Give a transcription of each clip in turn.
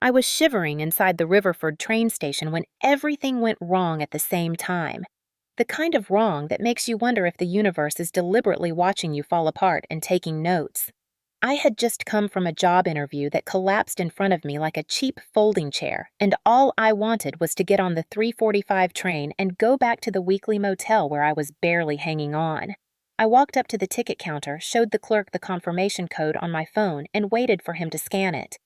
I was shivering inside the Riverford train station when everything went wrong at the same time. The kind of wrong that makes you wonder if the universe is deliberately watching you fall apart and taking notes. I had just come from a job interview that collapsed in front of me like a cheap folding chair, and all I wanted was to get on the 3:45 train and go back to the weekly motel where I was barely hanging on. I walked up to the ticket counter, showed the clerk the confirmation code on my phone, and waited for him to scan it.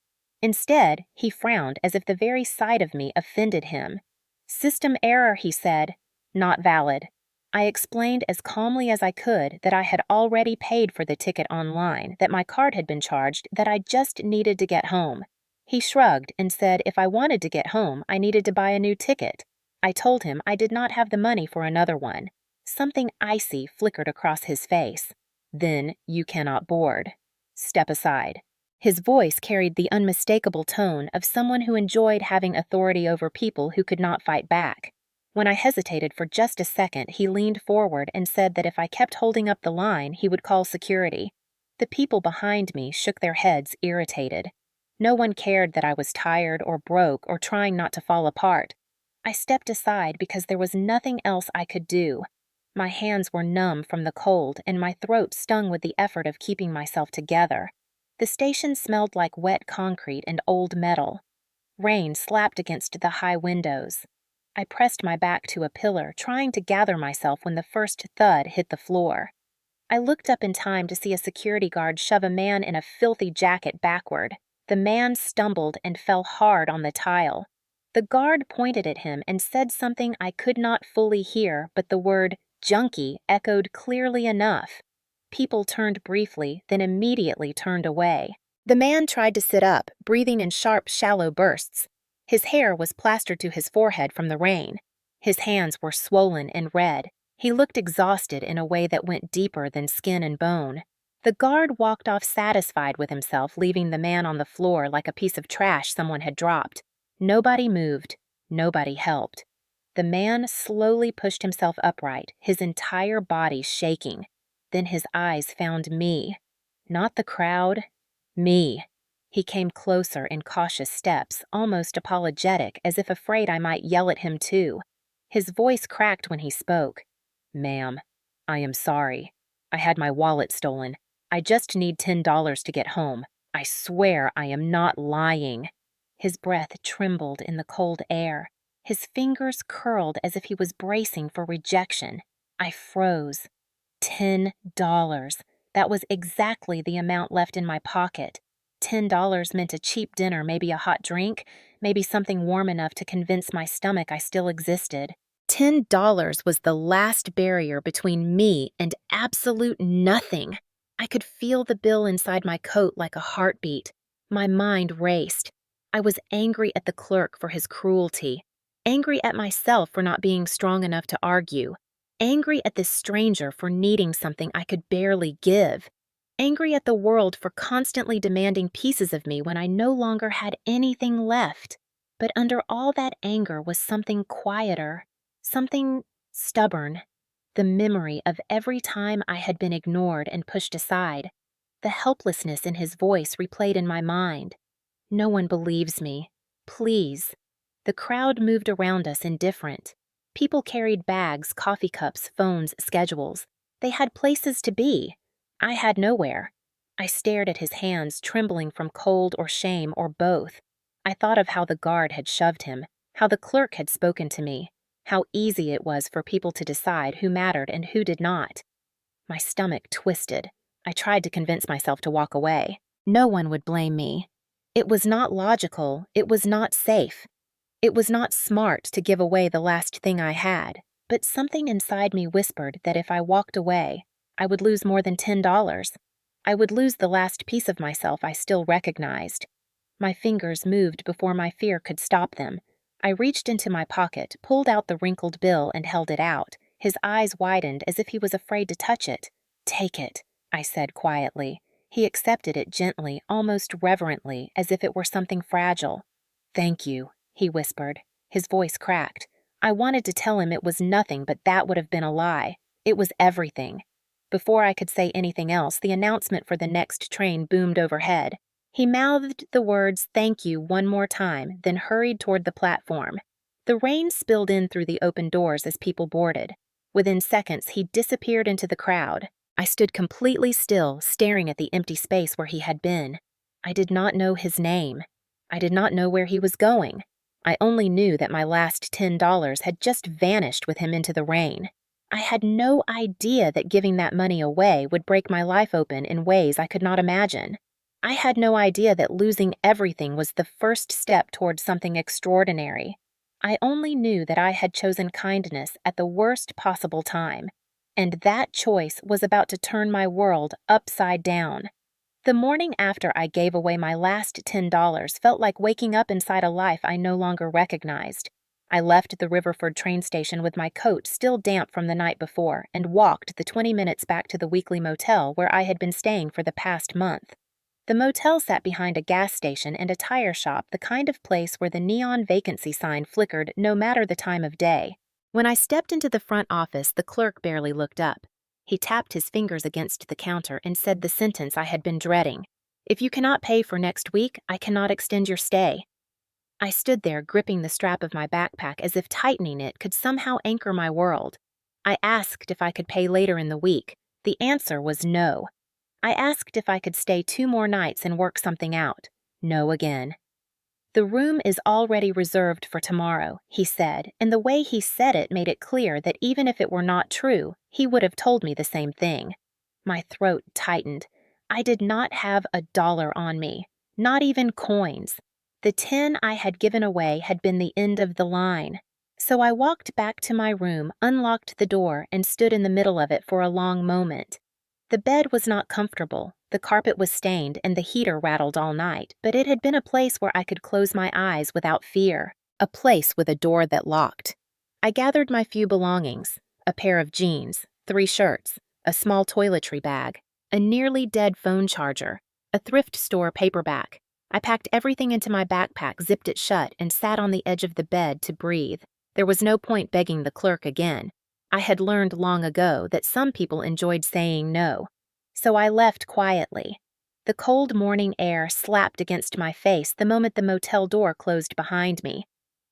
Instead, he frowned as if the very sight of me offended him. "System error," he said. "Not valid." I explained as calmly as I could that I had already paid for the ticket online, that my card had been charged, that I just needed to get home. He shrugged and said if I wanted to get home, I needed to buy a new ticket. I told him I did not have the money for another one. Something icy flickered across his face. "Then you cannot board. Step aside." His voice carried the unmistakable tone of someone who enjoyed having authority over people who could not fight back. When I hesitated for just a second, he leaned forward and said that if I kept holding up the line, he would call security. The people behind me shook their heads, irritated. No one cared that I was tired or broke or trying not to fall apart. I stepped aside because there was nothing else I could do. My hands were numb from the cold, and my throat stung with the effort of keeping myself together. The station smelled like wet concrete and old metal. Rain slapped against the high windows. I pressed my back to a pillar, trying to gather myself when the first thud hit the floor. I looked up in time to see a security guard shove a man in a filthy jacket backward. The man stumbled and fell hard on the tile. The guard pointed at him and said something I could not fully hear, but the word "junkie" echoed clearly enough. People turned briefly, then immediately turned away. The man tried to sit up, breathing in sharp, shallow bursts. His hair was plastered to his forehead from the rain. His hands were swollen and red. He looked exhausted in a way that went deeper than skin and bone. The guard walked off satisfied with himself, leaving the man on the floor like a piece of trash someone had dropped. Nobody moved. Nobody helped. The man slowly pushed himself upright, his entire body shaking. Then his eyes found me. Not the crowd. Me. He came closer in cautious steps, almost apologetic, as if afraid I might yell at him too. His voice cracked when he spoke. "Ma'am, I am sorry. I had my wallet stolen. I just need $10 to get home. I swear I am not lying." His breath trembled in the cold air. His fingers curled as if he was bracing for rejection. I froze. $10. That was exactly the amount left in my pocket. $10 meant a cheap dinner, maybe a hot drink, maybe something warm enough to convince my stomach I still existed. $10 was the last barrier between me and absolute nothing. I could feel the bill inside my coat like a heartbeat. My mind raced. I was angry at the clerk for his cruelty, angry at myself for not being strong enough to argue, angry at this stranger for needing something I could barely give, angry at the world for constantly demanding pieces of me when I no longer had anything left. But under all that anger was something quieter, something stubborn, the memory of every time I had been ignored and pushed aside. The helplessness in his voice replayed in my mind. "No one believes me. Please." The crowd moved around us indifferent. People carried bags, coffee cups, phones, schedules. They had places to be. I had nowhere. I stared at his hands, trembling from cold or shame or both. I thought of how the guard had shoved him, how the clerk had spoken to me, how easy it was for people to decide who mattered and who did not. My stomach twisted. I tried to convince myself to walk away. No one would blame me. It was not logical. It was not safe. It was not smart to give away the last thing I had, but something inside me whispered that if I walked away, I would lose more than $10. I would lose the last piece of myself I still recognized. My fingers moved before my fear could stop them. I reached into my pocket, pulled out the wrinkled bill, and held it out. His eyes widened as if he was afraid to touch it. "Take it," I said quietly. He accepted it gently, almost reverently, as if it were something fragile. "Thank you," he whispered. His voice cracked. I wanted to tell him it was nothing, but that would have been a lie. It was everything. Before I could say anything else, the announcement for the next train boomed overhead. He mouthed the words "thank you" one more time, then hurried toward the platform. The rain spilled in through the open doors as people boarded. Within seconds, he disappeared into the crowd. I stood completely still, staring at the empty space where he had been. I did not know his name. I did not know where he was going. I only knew that my last $10 had just vanished with him into the rain. I had no idea that giving that money away would break my life open in ways I could not imagine. I had no idea that losing everything was the first step toward something extraordinary. I only knew that I had chosen kindness at the worst possible time, and that choice was about to turn my world upside down. The morning after I gave away my last $10 felt like waking up inside a life I no longer recognized. I left the Riverford train station with my coat still damp from the night before and walked the 20 minutes back to the weekly motel where I had been staying for the past month. The motel sat behind a gas station and a tire shop, the kind of place where the neon vacancy sign flickered no matter the time of day. When I stepped into the front office, the clerk barely looked up. He tapped his fingers against the counter and said the sentence I had been dreading. "If you cannot pay for next week, I cannot extend your stay." I stood there gripping the strap of my backpack as if tightening it could somehow anchor my world. I asked if I could pay later in the week. The answer was no. I asked if I could stay 2 more nights and work something out. No again. "The room is already reserved for tomorrow," he said, and the way he said it made it clear that even if it were not true, he would have told me the same thing. My throat tightened. I did not have $1 on me, not even coins. The 10 I had given away had been the end of the line. So I walked back to my room, unlocked the door, and stood in the middle of it for a long moment. The bed was not comfortable, the carpet was stained, and the heater rattled all night, but it had been a place where I could close my eyes without fear, a place with a door that locked. I gathered my few belongings: a pair of jeans, 3 shirts, a small toiletry bag, a nearly dead phone charger, a thrift store paperback. I packed everything into my backpack, zipped it shut, and sat on the edge of the bed to breathe. There was no point begging the clerk again. I had learned long ago that some people enjoyed saying no. So I left quietly. The cold morning air slapped against my face the moment the motel door closed behind me.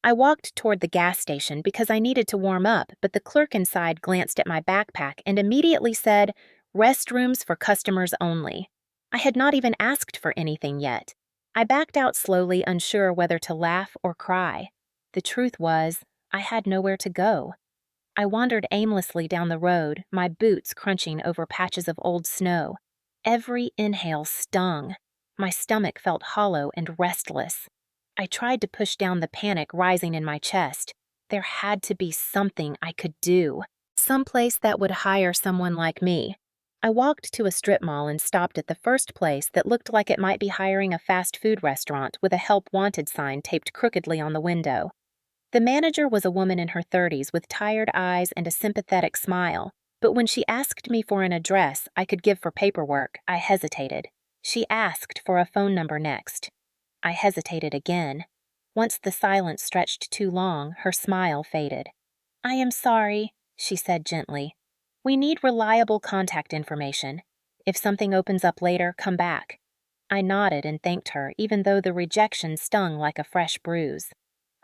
I walked toward the gas station because I needed to warm up, but the clerk inside glanced at my backpack and immediately said, "Restrooms for customers only." I had not even asked for anything yet. I backed out slowly, unsure whether to laugh or cry. The truth was, I had nowhere to go. I wandered aimlessly down the road, my boots crunching over patches of old snow. Every inhale stung. My stomach felt hollow and restless. I tried to push down the panic rising in my chest. There had to be something I could do, someplace that would hire someone like me. I walked to a strip mall and stopped at the first place that looked like it might be hiring a fast food restaurant with a help wanted sign taped crookedly on the window. The manager was a woman in her 30s with tired eyes and a sympathetic smile, but when she asked me for an address I could give for paperwork, I hesitated. She asked for a phone number next. I hesitated again. Once the silence stretched too long, her smile faded. "I am sorry," she said gently. "We need reliable contact information. If something opens up later, come back." I nodded and thanked her, even though the rejection stung like a fresh bruise.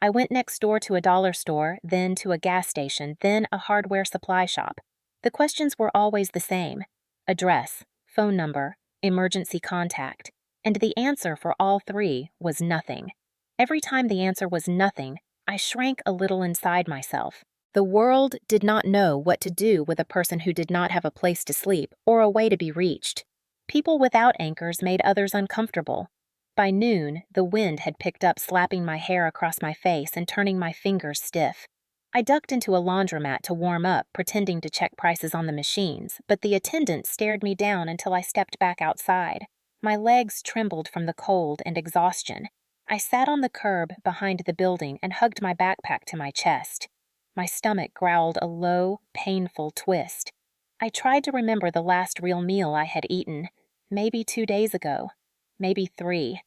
I went next door to a dollar store, then to a gas station, then a hardware supply shop. The questions were always the same: address, phone number, emergency contact. And the answer for all 3 was nothing. Every time the answer was nothing, I shrank a little inside myself. The world did not know what to do with a person who did not have a place to sleep or a way to be reached. People without anchors made others uncomfortable. By noon, the wind had picked up, slapping my hair across my face and turning my fingers stiff. I ducked into a laundromat to warm up, pretending to check prices on the machines, but the attendant stared me down until I stepped back outside. My legs trembled from the cold and exhaustion. I sat on the curb behind the building and hugged my backpack to my chest. My stomach growled a low, painful twist. I tried to remember the last real meal I had eaten. Maybe 2 days ago. Maybe 3.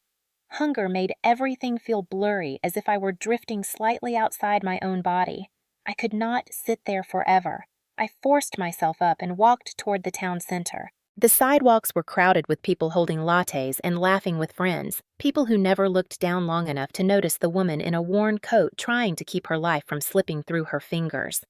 Hunger made everything feel blurry, as if I were drifting slightly outside my own body. I could not sit there forever. I forced myself up and walked toward the town center. The sidewalks were crowded with people holding lattes and laughing with friends, people who never looked down long enough to notice the woman in a worn coat trying to keep her life from slipping through her fingers.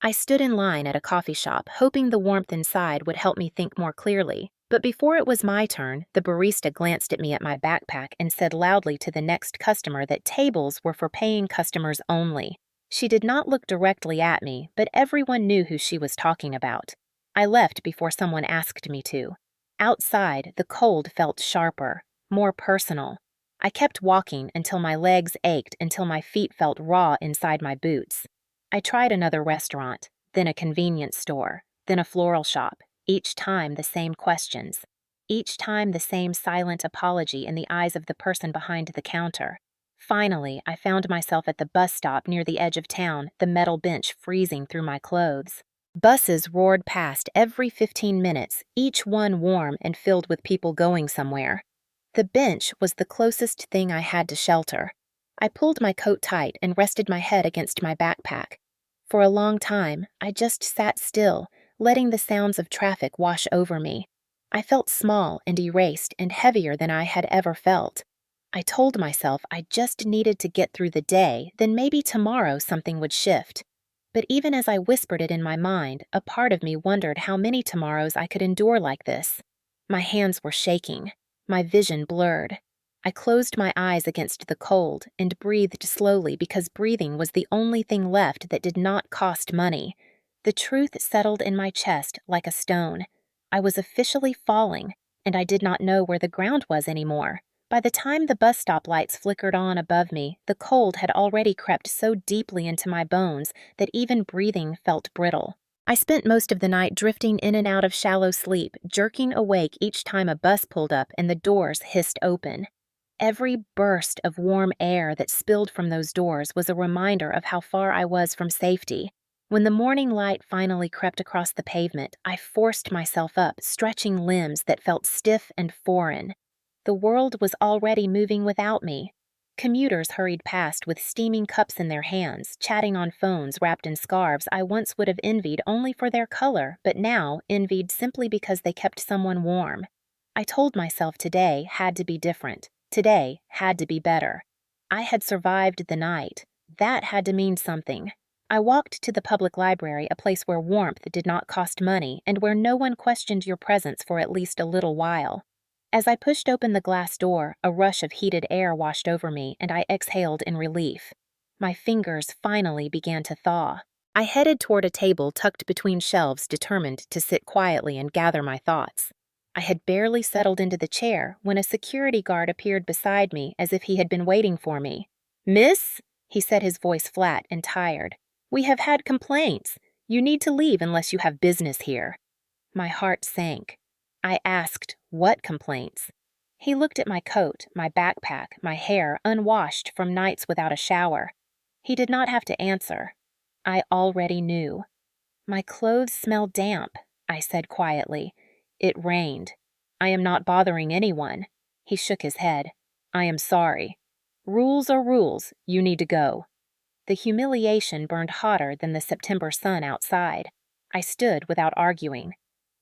I stood in line at a coffee shop, hoping the warmth inside would help me think more clearly. But before it was my turn, the barista glanced at me at my backpack and said loudly to the next customer that tables were for paying customers only. She did not look directly at me, but everyone knew who she was talking about. I left before someone asked me to. Outside, the cold felt sharper, more personal. I kept walking until my legs ached, until my feet felt raw inside my boots. I tried another restaurant, then a convenience store, then a floral shop, each time the same questions. Each time the same silent apology in the eyes of the person behind the counter. Finally, I found myself at the bus stop near the edge of town, the metal bench freezing through my clothes. Buses roared past every 15 minutes, each one warm and filled with people going somewhere. The bench was the closest thing I had to shelter. I pulled my coat tight and rested my head against my backpack. For a long time, I just sat still, letting the sounds of traffic wash over me. I felt small and erased and heavier than I had ever felt. I told myself I just needed to get through the day, then maybe tomorrow something would shift. But even as I whispered it in my mind, a part of me wondered how many tomorrows I could endure like this. My hands were shaking, my vision blurred. I closed my eyes against the cold and breathed slowly because breathing was the only thing left that did not cost money. The truth settled in my chest like a stone. I was officially falling, and I did not know where the ground was anymore. By the time the bus stop lights flickered on above me, the cold had already crept so deeply into my bones that even breathing felt brittle. I spent most of the night drifting in and out of shallow sleep, jerking awake each time a bus pulled up and the doors hissed open. Every burst of warm air that spilled from those doors was a reminder of how far I was from safety. When the morning light finally crept across the pavement, I forced myself up, stretching limbs that felt stiff and foreign. The world was already moving without me. Commuters hurried past with steaming cups in their hands, chatting on phones wrapped in scarves I once would have envied only for their color, but now envied simply because they kept someone warm. I told myself today had to be different. Today had to be better. I had survived the night. That had to mean something. I walked to the public library, a place where warmth did not cost money and where no one questioned your presence for at least a little while. As I pushed open the glass door, a rush of heated air washed over me, and I exhaled in relief. My fingers finally began to thaw. I headed toward a table tucked between shelves, determined to sit quietly and gather my thoughts. I had barely settled into the chair when a security guard appeared beside me as if he had been waiting for me. "Miss?" he said, his voice flat and tired. "We have had complaints. You need to leave unless you have business here." My heart sank. I asked, "What complaints?" He looked at my coat, my backpack, my hair unwashed from nights without a shower. He did not have to answer. I already knew. "My clothes smell damp," I said quietly. "It rained. I am not bothering anyone." He shook his head. "I am sorry. Rules are rules. You need to go." The humiliation burned hotter than the September sun outside. I stood without arguing.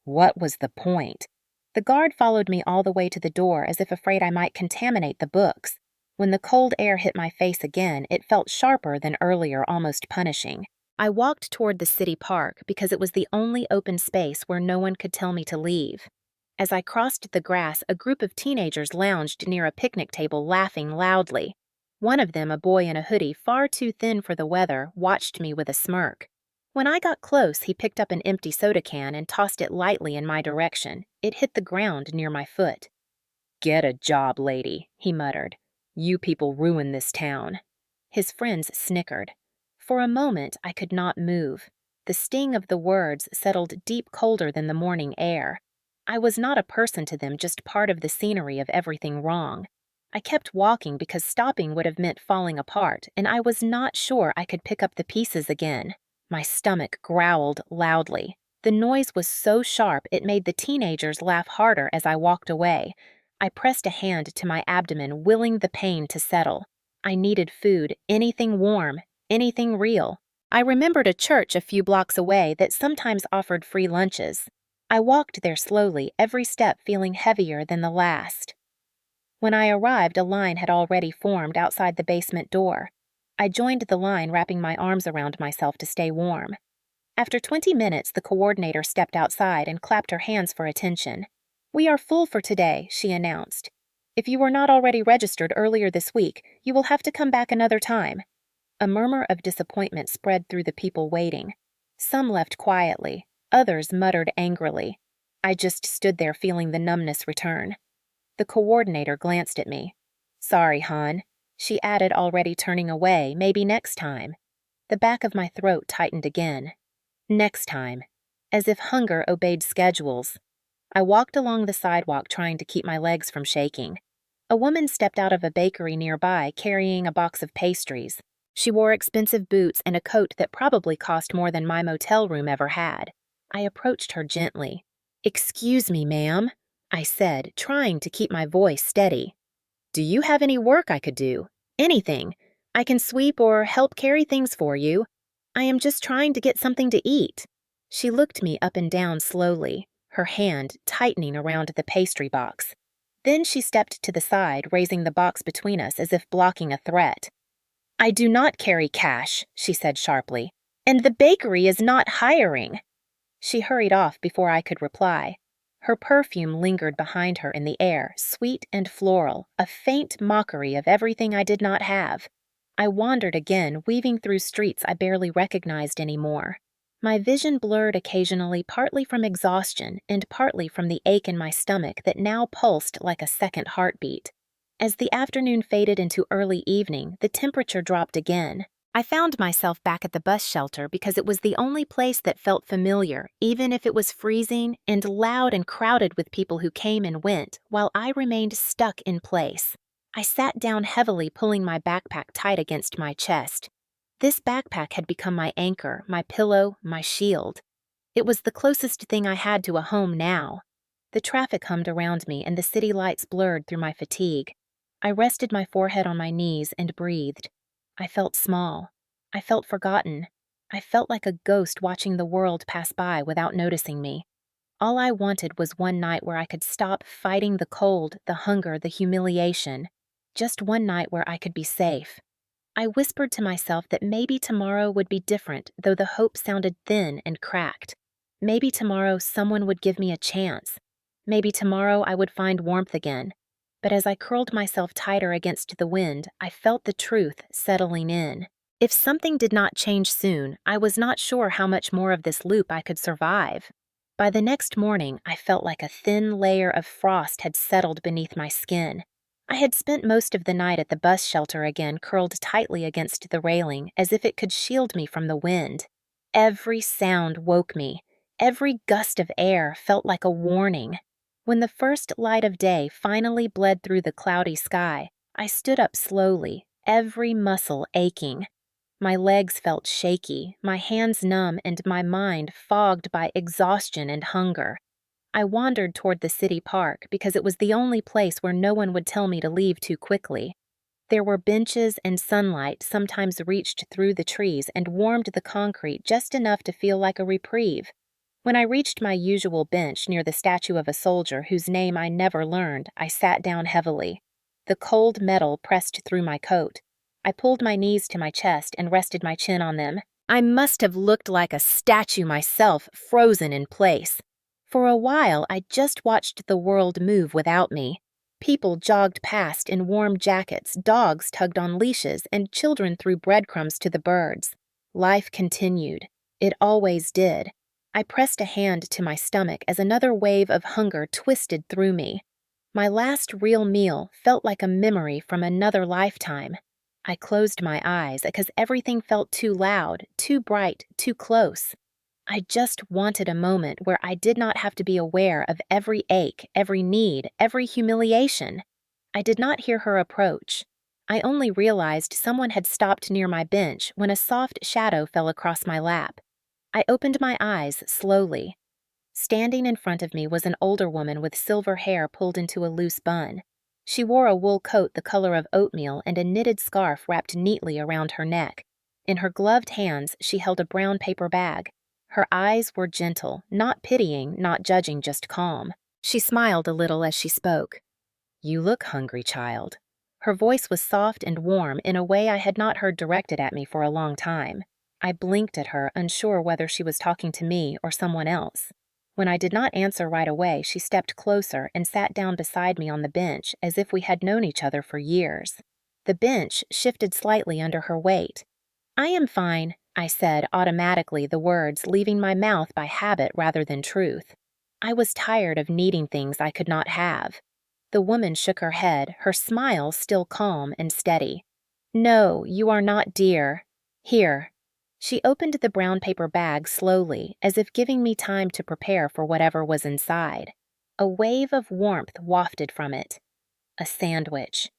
What was the point? The guard followed me all the way to the door as if afraid I might contaminate the books. When the cold air hit my face again, it felt sharper than earlier, almost punishing. I walked toward the city park because it was the only open space where no one could tell me to leave. As I crossed the grass, a group of teenagers lounged near a picnic table, laughing loudly. One of them, a boy in a hoodie far too thin for the weather, watched me with a smirk. When I got close, he picked up an empty soda can and tossed it lightly in my direction. It hit the ground near my foot. "Get a job, lady," he muttered. "You people ruin this town." His friends snickered. For a moment, I could not move. The sting of the words settled deep colder than the morning air. I was not a person to them, just part of the scenery of everything wrong. I kept walking because stopping would have meant falling apart, and I was not sure I could pick up the pieces again. My stomach growled loudly. The noise was so sharp it made the teenagers laugh harder as I walked away. I pressed a hand to my abdomen, willing the pain to settle. I needed food, anything warm, anything real. I remembered a church a few blocks away that sometimes offered free lunches. I walked there slowly, every step feeling heavier than the last. When I arrived, a line had already formed outside the basement door. I joined the line, wrapping my arms around myself to stay warm. After 20 minutes, the coordinator stepped outside and clapped her hands for attention. "We are full for today," she announced. "If you were not already registered earlier this week, you will have to come back another time." A murmur of disappointment spread through the people waiting. Some left quietly, others muttered angrily. I just stood there feeling the numbness return. The coordinator glanced at me. "Sorry, hon," she added, already turning away. "Maybe next time." The back of my throat tightened again. Next time. As if hunger obeyed schedules. I walked along the sidewalk, trying to keep my legs from shaking. A woman stepped out of a bakery nearby, carrying a box of pastries. She wore expensive boots and a coat that probably cost more than my motel room ever had. I approached her gently. "Excuse me, ma'am," I said, trying to keep my voice steady. "Do you have any work I could do? Anything. I can sweep or help carry things for you. I am just trying to get something to eat." She looked me up and down slowly, her hand tightening around the pastry box. Then she stepped to the side, raising the box between us as if blocking a threat. "I do not carry cash," she said sharply, "and the bakery is not hiring." She hurried off before I could reply. Her perfume lingered behind her in the air, sweet and floral, a faint mockery of everything I did not have. I wandered again, weaving through streets I barely recognized anymore. My vision blurred occasionally, partly from exhaustion and partly from the ache in my stomach that now pulsed like a second heartbeat. As the afternoon faded into early evening, the temperature dropped again. I found myself back at the bus shelter because it was the only place that felt familiar, even if it was freezing and loud and crowded with people who came and went, while I remained stuck in place. I sat down heavily, pulling my backpack tight against my chest. This backpack had become my anchor, my pillow, my shield. It was the closest thing I had to a home now. The traffic hummed around me and the city lights blurred through my fatigue. I rested my forehead on my knees and breathed. I felt small. I felt forgotten. I felt like a ghost watching the world pass by without noticing me. All I wanted was one night where I could stop fighting the cold, the hunger, the humiliation. Just one night where I could be safe. I whispered to myself that maybe tomorrow would be different, though the hope sounded thin and cracked. Maybe tomorrow someone would give me a chance. Maybe tomorrow I would find warmth again. But as I curled myself tighter against the wind, I felt the truth settling in. If something did not change soon, I was not sure how much more of this loop I could survive. By the next morning, I felt like a thin layer of frost had settled beneath my skin. I had spent most of the night at the bus shelter again, curled tightly against the railing, as if it could shield me from the wind. Every sound woke me. Every gust of air felt like a warning. When the first light of day finally bled through the cloudy sky, I stood up slowly, every muscle aching. My legs felt shaky, my hands numb, and my mind fogged by exhaustion and hunger. I wandered toward the city park because it was the only place where no one would tell me to leave too quickly. There were benches and sunlight sometimes reached through the trees and warmed the concrete just enough to feel like a reprieve. When I reached my usual bench near the statue of a soldier whose name I never learned, I sat down heavily. The cold metal pressed through my coat. I pulled my knees to my chest and rested my chin on them. I must have looked like a statue myself, frozen in place. For a while, I just watched the world move without me. People jogged past in warm jackets, dogs tugged on leashes, and children threw breadcrumbs to the birds. Life continued. It always did. I pressed a hand to my stomach as another wave of hunger twisted through me. My last real meal felt like a memory from another lifetime. I closed my eyes because everything felt too loud, too bright, too close. I just wanted a moment where I did not have to be aware of every ache, every need, every humiliation. I did not hear her approach. I only realized someone had stopped near my bench when a soft shadow fell across my lap. I opened my eyes slowly. Standing in front of me was an older woman with silver hair pulled into a loose bun. She wore a wool coat the color of oatmeal and a knitted scarf wrapped neatly around her neck. In her gloved hands, she held a brown paper bag. Her eyes were gentle, not pitying, not judging, just calm. She smiled a little as she spoke. "You look hungry, child." Her voice was soft and warm in a way I had not heard directed at me for a long time. I blinked at her, unsure whether she was talking to me or someone else. When I did not answer right away, she stepped closer and sat down beside me on the bench as if we had known each other for years. The bench shifted slightly under her weight. "I am fine," I said automatically, the words leaving my mouth by habit rather than truth. I was tired of needing things I could not have. The woman shook her head, her smile still calm and steady. "No, you are not, dear. Here." She opened the brown paper bag slowly, as if giving me time to prepare for whatever was inside. A wave of warmth wafted from it. A sandwich.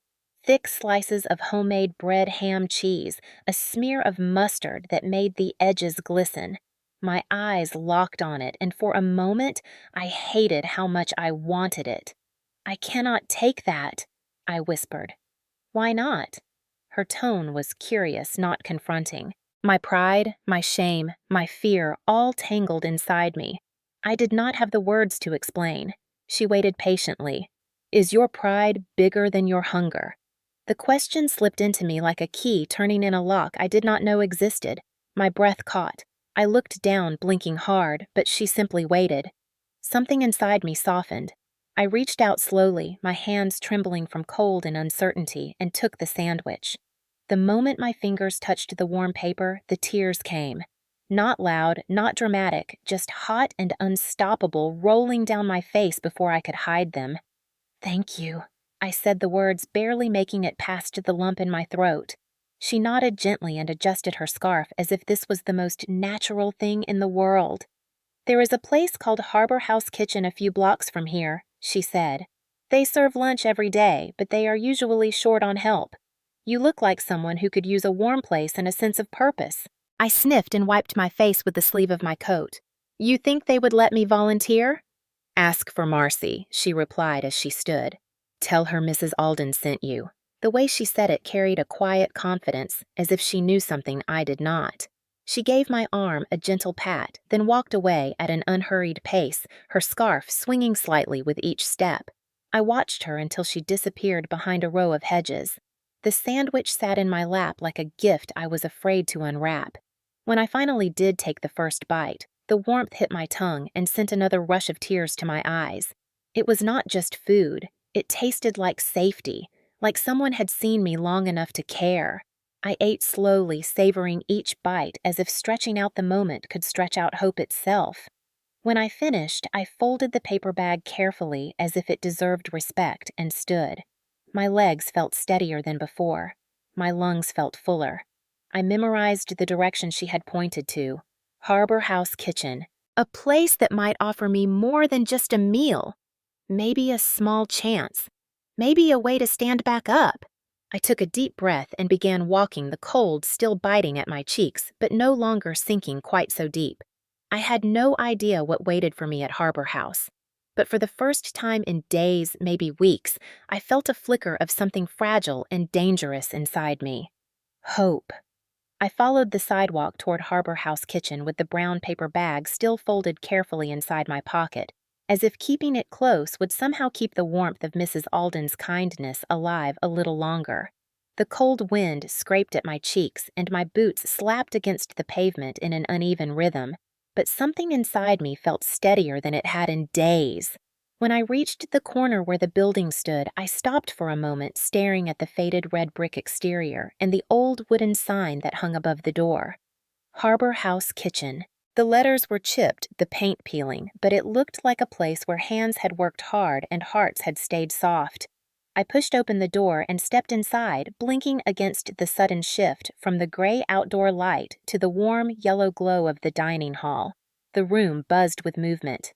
Thick slices of homemade bread ham cheese, a smear of mustard that made the edges glisten. My eyes locked on it, and for a moment I hated how much I wanted it. "I cannot take that," I whispered. "Why not?" Her tone was curious, not confronting. My pride, my shame, my fear all tangled inside me. I did not have the words to explain. She waited patiently. "Is your pride bigger than your hunger?" The question slipped into me like a key turning in a lock I did not know existed. My breath caught. I looked down, blinking hard, but she simply waited. Something inside me softened. I reached out slowly, my hands trembling from cold and uncertainty, and took the sandwich. The moment my fingers touched the warm paper, the tears came. Not loud, not dramatic, just hot and unstoppable, rolling down my face before I could hide them. "Thank you," I said the words, barely making it past the lump in my throat. She nodded gently and adjusted her scarf as if this was the most natural thing in the world. "There is a place called Harbor House Kitchen a few blocks from here," she said. "They serve lunch every day, but they are usually short on help. You look like someone who could use a warm place and a sense of purpose." I sniffed and wiped my face with the sleeve of my coat. "You think they would let me volunteer?" "Ask for Marcy," she replied as she stood. "Tell her Mrs. Alden sent you." The way she said it carried a quiet confidence, as if she knew something I did not. She gave my arm a gentle pat, then walked away at an unhurried pace, her scarf swinging slightly with each step. I watched her until she disappeared behind a row of hedges. The sandwich sat in my lap like a gift I was afraid to unwrap. When I finally did take the first bite, the warmth hit my tongue and sent another rush of tears to my eyes. It was not just food. It tasted like safety, like someone had seen me long enough to care. I ate slowly, savoring each bite as if stretching out the moment could stretch out hope itself. When I finished, I folded the paper bag carefully as if it deserved respect and stood. My legs felt steadier than before. My lungs felt fuller. I memorized the direction she had pointed to. Harbor House Kitchen. A place that might offer me more than just a meal. Maybe a small chance. Maybe a way to stand back up. I took a deep breath and began walking, the cold still biting at my cheeks, but no longer sinking quite so deep. I had no idea what waited for me at Harbor House. But for the first time in days, maybe weeks, I felt a flicker of something fragile and dangerous inside me. Hope. I followed the sidewalk toward Harbor House Kitchen with the brown paper bag still folded carefully inside my pocket, as if keeping it close would somehow keep the warmth of Mrs. Alden's kindness alive a little longer. The cold wind scraped at my cheeks, and my boots slapped against the pavement in an uneven rhythm, but something inside me felt steadier than it had in days. When I reached the corner where the building stood, I stopped for a moment, staring at the faded red brick exterior and the old wooden sign that hung above the door. Harbor House Kitchen. The letters were chipped, the paint peeling, but it looked like a place where hands had worked hard and hearts had stayed soft. I pushed open the door and stepped inside, blinking against the sudden shift from the gray outdoor light to the warm yellow glow of the dining hall. The room buzzed with movement.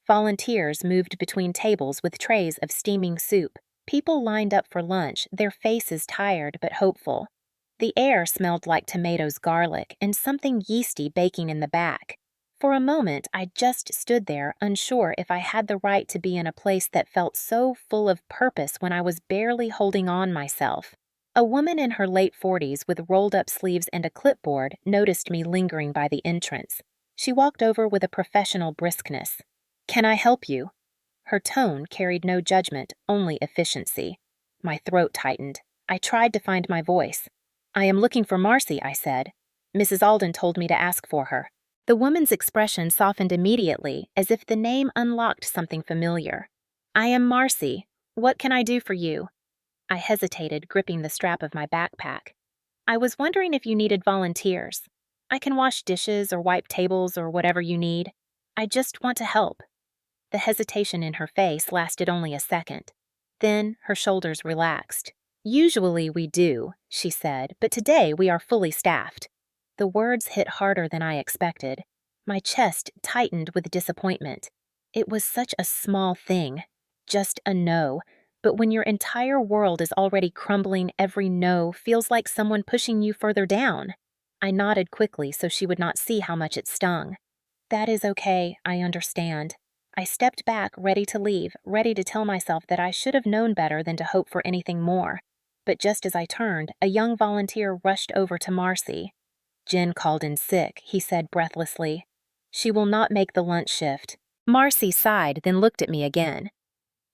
Volunteers moved between tables with trays of steaming soup. People lined up for lunch, their faces tired but hopeful. The air smelled like tomatoes, garlic, and something yeasty baking in the back. For a moment, I just stood there, unsure if I had the right to be in a place that felt so full of purpose when I was barely holding on myself. A woman in her late 40s with rolled-up sleeves and a clipboard noticed me lingering by the entrance. She walked over with a professional briskness. "Can I help you?" Her tone carried no judgment, only efficiency. My throat tightened. I tried to find my voice. "I am looking for Marcy," I said. "Mrs. Alden told me to ask for her." The woman's expression softened immediately, as if the name unlocked something familiar. "I am Marcy. What can I do for you?" I hesitated, gripping the strap of my backpack. "I was wondering if you needed volunteers. I can wash dishes or wipe tables or whatever you need. I just want to help." The hesitation in her face lasted only a second. Then her shoulders relaxed. "Usually we do," she said, "but today we are fully staffed." The words hit harder than I expected. My chest tightened with disappointment. It was such a small thing. Just a no. But when your entire world is already crumbling, every no feels like someone pushing you further down. I nodded quickly so she would not see how much it stung. "That is okay, I understand." I stepped back, ready to leave, ready to tell myself that I should have known better than to hope for anything more. But just as I turned, a young volunteer rushed over to Marcy. "Jen called in sick," he said breathlessly. "She will not make the lunch shift." Marcy sighed, then looked at me again.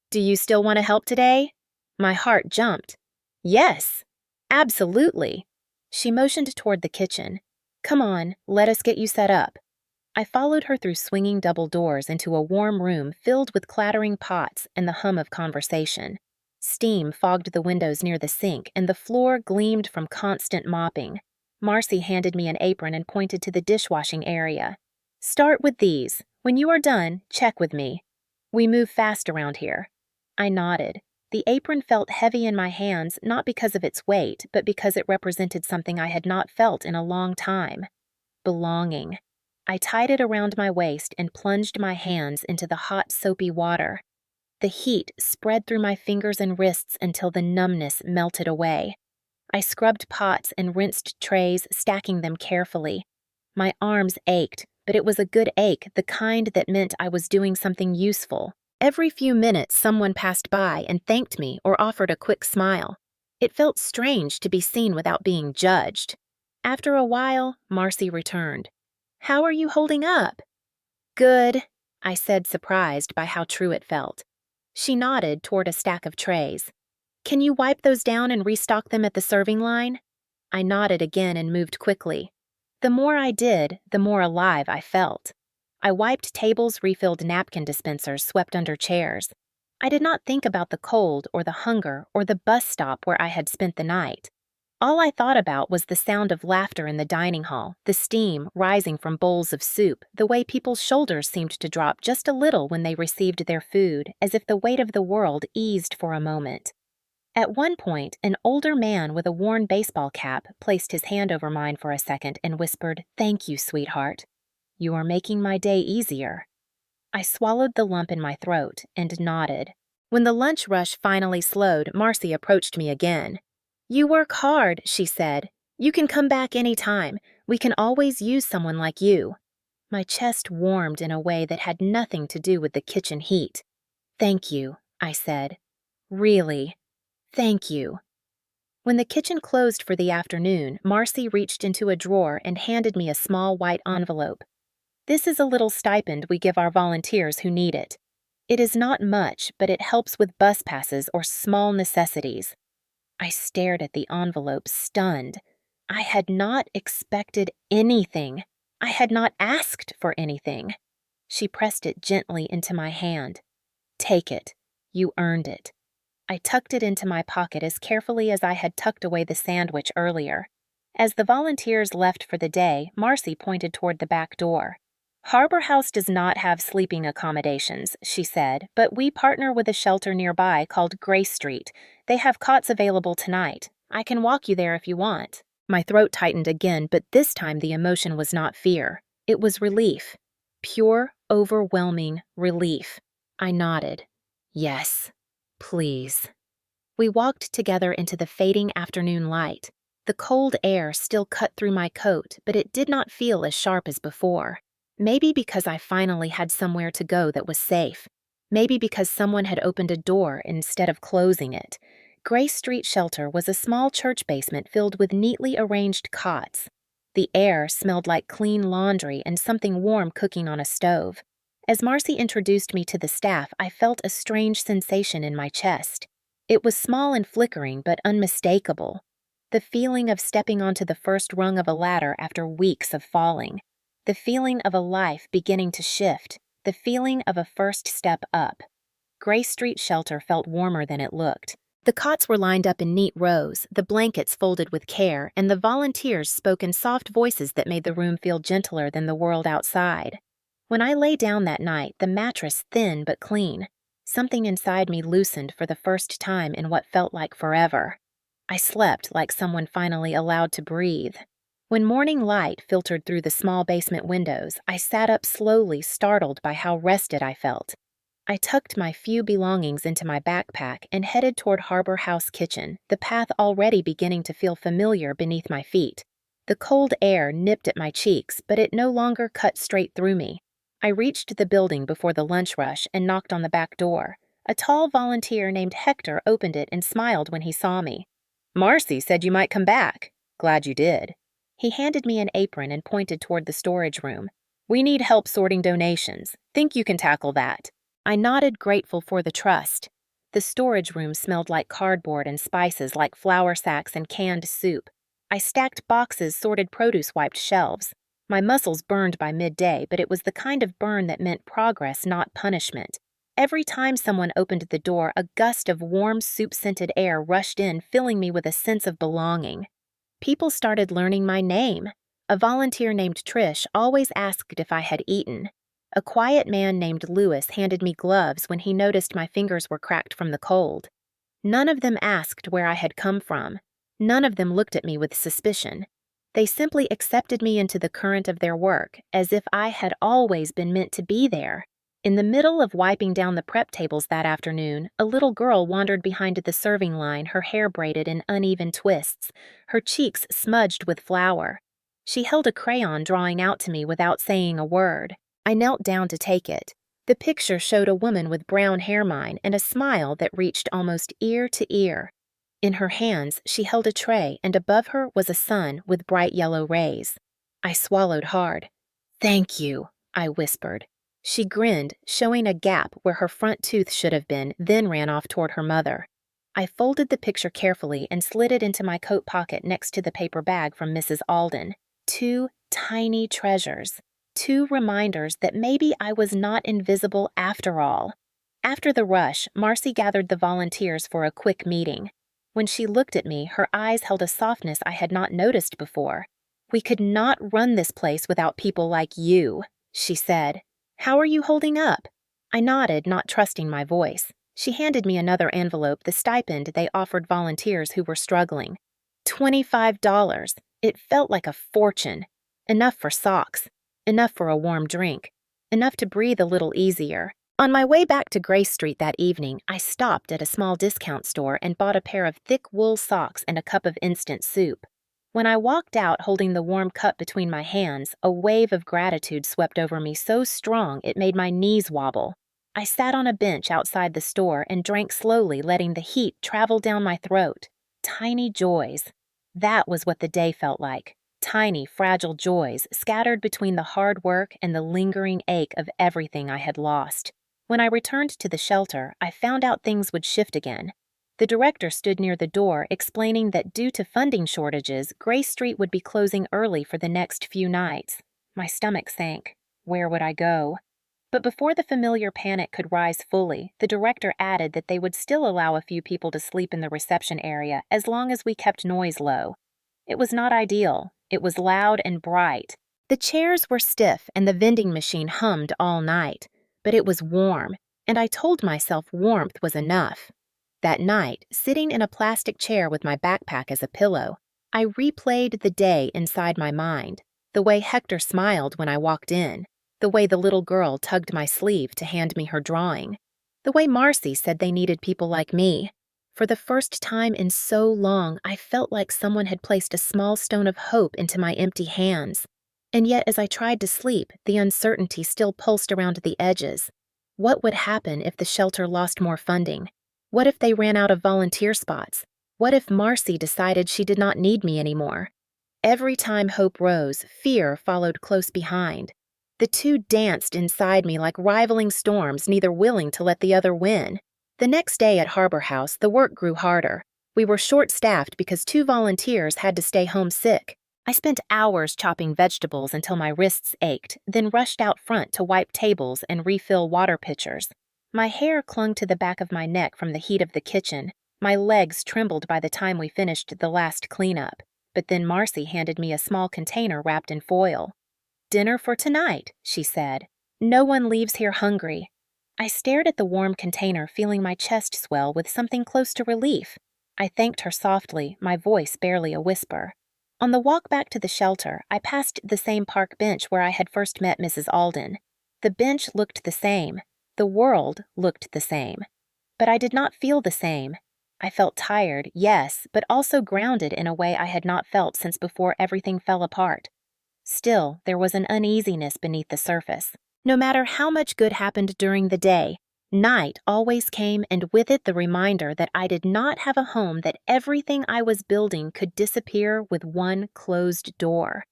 "Do you still want to help today?" My heart jumped. "Yes, absolutely." She motioned toward the kitchen. "Come on, let us get you set up." I followed her through swinging double doors into a warm room filled with clattering pots and the hum of conversation. Steam fogged the windows near the sink, and the floor gleamed from constant mopping. Marcy handed me an apron and pointed to the dishwashing area. "Start with these. When you are done, check with me. We move fast around here." I nodded. The apron felt heavy in my hands, not because of its weight, but because it represented something I had not felt in a long time. Belonging. I tied it around my waist and plunged my hands into the hot, soapy water. The heat spread through my fingers and wrists until the numbness melted away. I scrubbed pots and rinsed trays, stacking them carefully. My arms ached, but it was a good ache, the kind that meant I was doing something useful. Every few minutes, someone passed by and thanked me or offered a quick smile. It felt strange to be seen without being judged. After a while, Marcy returned. "How are you holding up?" "Good," I said, surprised by how true it felt. She nodded toward a stack of trays. "Can you wipe those down and restock them at the serving line?" I nodded again and moved quickly. The more I did, the more alive I felt. I wiped tables, refilled napkin dispensers, swept under chairs. I did not think about the cold or the hunger or the bus stop where I had spent the night. All I thought about was the sound of laughter in the dining hall, the steam rising from bowls of soup, the way people's shoulders seemed to drop just a little when they received their food, as if the weight of the world eased for a moment. At one point, an older man with a worn baseball cap placed his hand over mine for a second and whispered, "Thank you, sweetheart. You are making my day easier." I swallowed the lump in my throat and nodded. When the lunch rush finally slowed, Marcy approached me again. "You work hard," she said. "You can come back any time. We can always use someone like you." My chest warmed in a way that had nothing to do with the kitchen heat. "Thank you," I said. "Really, thank you." When the kitchen closed for the afternoon, Marcy reached into a drawer and handed me a small white envelope. "This is a little stipend we give our volunteers who need it. It is not much, but it helps with bus passes or small necessities." I stared at the envelope, stunned. I had not expected anything. I had not asked for anything. She pressed it gently into my hand. "Take it. You earned it." I tucked it into my pocket as carefully as I had tucked away the sandwich earlier. As the volunteers left for the day, Marcy pointed toward the back door. "Harbor House does not have sleeping accommodations," she said, "but we partner with a shelter nearby called Grace Street. They have cots available tonight. I can walk you there if you want." My throat tightened again, but this time the emotion was not fear. It was relief. Pure, overwhelming relief. I nodded. "Yes, please." We walked together into the fading afternoon light. The cold air still cut through my coat, but it did not feel as sharp as before. Maybe because I finally had somewhere to go that was safe. Maybe because someone had opened a door instead of closing it. Grace Street Shelter was a small church basement filled with neatly arranged cots. The air smelled like clean laundry and something warm cooking on a stove. As Marcy introduced me to the staff, I felt a strange sensation in my chest. It was small and flickering, but unmistakable. The feeling of stepping onto the first rung of a ladder after weeks of falling. The feeling of a life beginning to shift. The feeling of a first step up. Gray Street shelter felt warmer than it looked. The cots were lined up in neat rows, the blankets folded with care, and the volunteers spoke in soft voices that made the room feel gentler than the world outside. When I lay down that night, the mattress thin but clean, something inside me loosened for the first time in what felt like forever. I slept like someone finally allowed to breathe. When morning light filtered through the small basement windows, I sat up slowly, startled by how rested I felt. I tucked my few belongings into my backpack and headed toward Harbor House Kitchen, the path already beginning to feel familiar beneath my feet. The cold air nipped at my cheeks, but it no longer cut straight through me. I reached the building before the lunch rush and knocked on the back door. A tall volunteer named Hector opened it and smiled when he saw me. "Marcy said you might come back. Glad you did." He handed me an apron and pointed toward the storage room. "We need help sorting donations. Think you can tackle that?" I nodded, grateful for the trust. The storage room smelled like cardboard and spices like flour sacks and canned soup. I stacked boxes, sorted produce, wiped shelves. My muscles burned by midday, but it was the kind of burn that meant progress, not punishment. Every time someone opened the door, a gust of warm, soup-scented air rushed in, filling me with a sense of belonging. People started learning my name. A volunteer named Trish always asked if I had eaten. A quiet man named Lewis handed me gloves when he noticed my fingers were cracked from the cold. None of them asked where I had come from. None of them looked at me with suspicion. They simply accepted me into the current of their work, as if I had always been meant to be there. In the middle of wiping down the prep tables that afternoon, a little girl wandered behind the serving line, her hair braided in uneven twists, her cheeks smudged with flour. She held a crayon, drawing out to me without saying a word. I knelt down to take it. The picture showed a woman with brown hairline and a smile that reached almost ear to ear. In her hands, she held a tray, and above her was a sun with bright yellow rays. I swallowed hard. "Thank you," I whispered. She grinned, showing a gap where her front tooth should have been, then ran off toward her mother. I folded the picture carefully and slid it into my coat pocket next to the paper bag from Mrs. Alden. 2 tiny treasures. 2 reminders that maybe I was not invisible after all. After the rush, Marcy gathered the volunteers for a quick meeting. When she looked at me, her eyes held a softness I had not noticed before. "We could not run this place without people like you," she said. "How are you holding up?" I nodded, not trusting my voice. She handed me another envelope, the stipend they offered volunteers who were struggling. $25. It felt like a fortune. Enough for socks. Enough for a warm drink. Enough to breathe a little easier. On my way back to Grace Street that evening, I stopped at a small discount store and bought a pair of thick wool socks and a cup of instant soup. When I walked out holding the warm cup between my hands, a wave of gratitude swept over me so strong it made my knees wobble. I sat on a bench outside the store and drank slowly, letting the heat travel down my throat. Tiny joys. That was what the day felt like. Tiny, fragile joys scattered between the hard work and the lingering ache of everything I had lost. When I returned to the shelter, I found out things would shift again. The director stood near the door, explaining that due to funding shortages, Grace Street would be closing early for the next few nights. My stomach sank. Where would I go? But before the familiar panic could rise fully, the director added that they would still allow a few people to sleep in the reception area as long as we kept noise low. It was not ideal. It was loud and bright. The chairs were stiff and the vending machine hummed all night. But it was warm, and I told myself warmth was enough. That night, sitting in a plastic chair with my backpack as a pillow, I replayed the day inside my mind, the way Hector smiled when I walked in, the way the little girl tugged my sleeve to hand me her drawing, the way Marcy said they needed people like me. For the first time in so long, I felt like someone had placed a small stone of hope into my empty hands. And yet, as I tried to sleep, the uncertainty still pulsed around the edges. What would happen if the shelter lost more funding? What if they ran out of volunteer spots? What if Marcy decided she did not need me anymore? Every time hope rose, fear followed close behind. The two danced inside me like rivaling storms, neither willing to let the other win. The next day at Harbor House, the work grew harder. We were short-staffed because 2 volunteers had to stay home sick. I spent hours chopping vegetables until my wrists ached, then rushed out front to wipe tables and refill water pitchers. My hair clung to the back of my neck from the heat of the kitchen. My legs trembled by the time we finished the last cleanup. But then Marcy handed me a small container wrapped in foil. "Dinner for tonight," she said. "No one leaves here hungry." I stared at the warm container, feeling my chest swell with something close to relief. I thanked her softly, my voice barely a whisper. On the walk back to the shelter, I passed the same park bench where I had first met Mrs. Alden. The bench looked the same. The world looked the same. But I did not feel the same. I felt tired, yes, but also grounded in a way I had not felt since before everything fell apart. Still, there was an uneasiness beneath the surface. No matter how much good happened during the day, night always came, and with it the reminder that I did not have a home, that everything I was building could disappear with one closed door.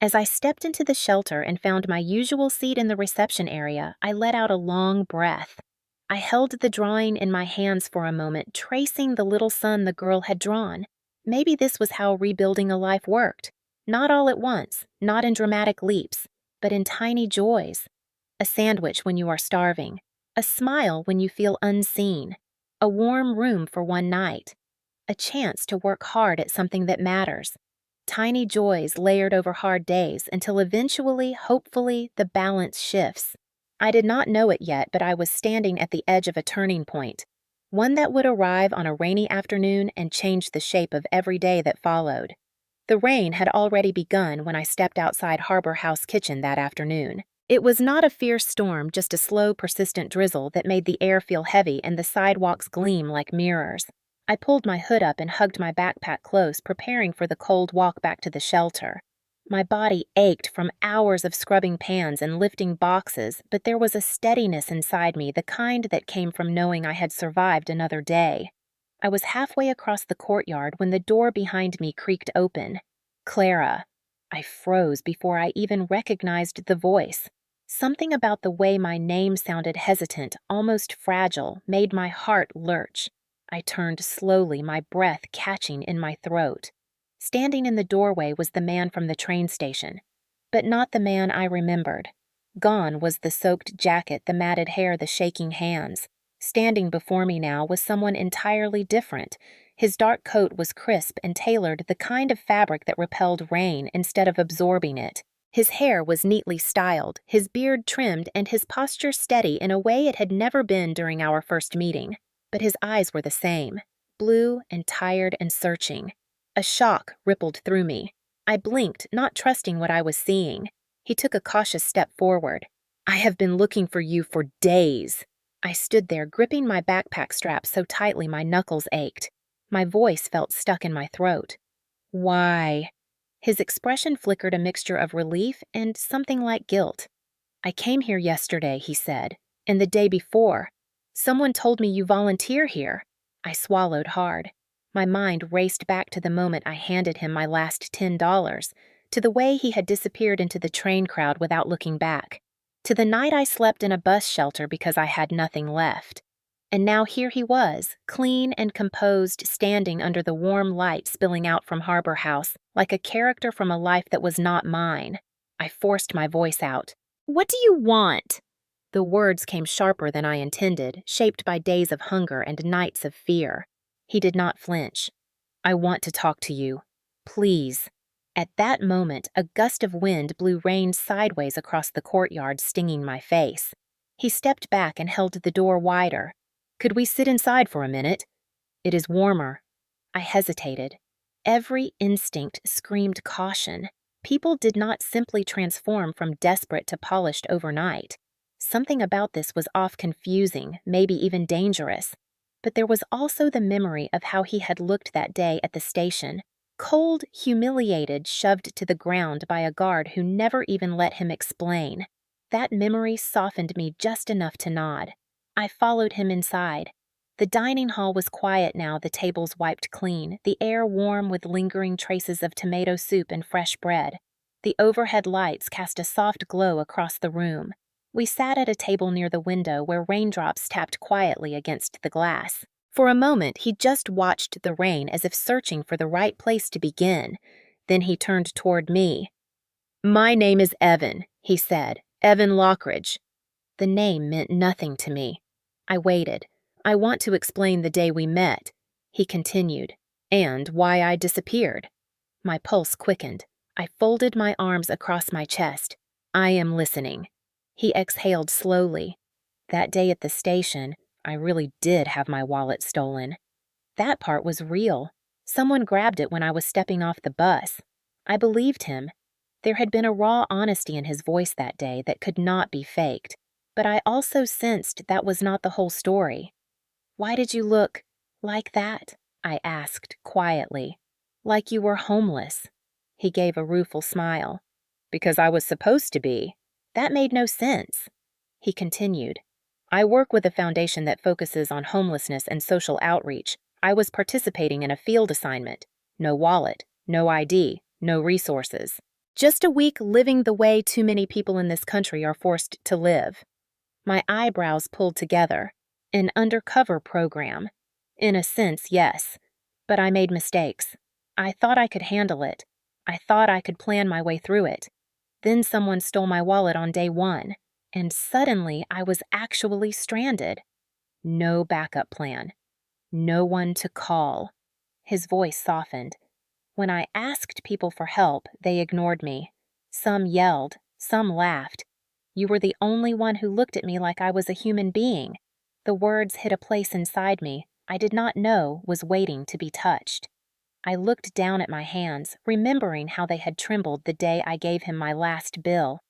As I stepped into the shelter and found my usual seat in the reception area, I let out a long breath. I held the drawing in my hands for a moment, tracing the little sun the girl had drawn. Maybe this was how rebuilding a life worked. Not all at once, not in dramatic leaps, but in tiny joys. A sandwich when you are starving, a smile when you feel unseen, a warm room for one night, a chance to work hard at something that matters. Tiny joys layered over hard days until eventually, hopefully, the balance shifts. I did not know it yet, but I was standing at the edge of a turning point, one that would arrive on a rainy afternoon and change the shape of every day that followed. The rain had already begun when I stepped outside Harbor House kitchen that afternoon. It was not a fierce storm, just a slow, persistent drizzle that made the air feel heavy and the sidewalks gleam like mirrors. I pulled my hood up and hugged my backpack close, preparing for the cold walk back to the shelter. My body ached from hours of scrubbing pans and lifting boxes, but there was a steadiness inside me, the kind that came from knowing I had survived another day. I was halfway across the courtyard when the door behind me creaked open. Clara. I froze before I even recognized the voice. Something about the way my name sounded hesitant, almost fragile, made my heart lurch. I turned slowly, my breath catching in my throat. Standing in the doorway was the man from the train station, but not the man I remembered. Gone was the soaked jacket, the matted hair, the shaking hands. Standing before me now was someone entirely different. His dark coat was crisp and tailored, the kind of fabric that repelled rain instead of absorbing it. His hair was neatly styled, his beard trimmed, and his posture steady in a way it had never been during our first meeting. But his eyes were the same, blue and tired and searching. A shock rippled through me. I blinked, not trusting what I was seeing. He took a cautious step forward. "I have been looking for you for days." I stood there, gripping my backpack strap so tightly my knuckles ached. My voice felt stuck in my throat. "Why?" His expression flickered a mixture of relief and something like guilt. "I came here yesterday," he said, "and the day before. Someone told me you volunteer here." I swallowed hard. My mind raced back to the moment I handed him my last $10, to the way he had disappeared into the train crowd without looking back, to the night I slept in a bus shelter because I had nothing left. And now here he was, clean and composed, standing under the warm light spilling out from Harbor House, like a character from a life that was not mine. I forced my voice out. "What do you want?" The words came sharper than I intended, shaped by days of hunger and nights of fear. He did not flinch. "I want to talk to you. Please." At that moment, a gust of wind blew rain sideways across the courtyard, stinging my face. He stepped back and held the door wider. "Could we sit inside for a minute? It is warmer." I hesitated. Every instinct screamed caution. People did not simply transform from desperate to polished overnight. Something about this was off, confusing, maybe even dangerous. But there was also the memory of how he had looked that day at the station, cold, humiliated, shoved to the ground by a guard who never even let him explain. That memory softened me just enough to nod. I followed him inside. The dining hall was quiet now, the tables wiped clean, the air warm with lingering traces of tomato soup and fresh bread. The overhead lights cast a soft glow across the room. We sat at a table near the window where raindrops tapped quietly against the glass. For a moment, he just watched the rain as if searching for the right place to begin. Then he turned toward me. "My name is Evan," he said. "Evan Lockridge." The name meant nothing to me. I waited. "I want to explain the day we met," he continued, "and why I disappeared." My pulse quickened. I folded my arms across my chest. "I am listening." He exhaled slowly. "That day at the station, I really did have my wallet stolen. That part was real. Someone grabbed it when I was stepping off the bus. I believed him. There had been a raw honesty in his voice that day that could not be faked. But I also sensed that was not the whole story. "Why did you look like that?" I asked quietly. "Like you were homeless." He gave a rueful smile. "Because I was supposed to be." That made no sense. He continued. "I work with a foundation that focuses on homelessness and social outreach. I was participating in a field assignment. No wallet, no ID, no resources. Just a week living the way too many people in this country are forced to live." My eyebrows pulled together. An undercover program. In a sense, yes. But I made mistakes. I thought I could handle it. I thought I could plan my way through it. Then someone stole my wallet on day one, and suddenly I was actually stranded. No backup plan. No one to call. His voice softened. When I asked people for help, they ignored me. Some yelled, some laughed. You were the only one who looked at me like I was a human being. The words hit a place inside me I did not know was waiting to be touched. I looked down at my hands, remembering how they had trembled the day I gave him my last bill.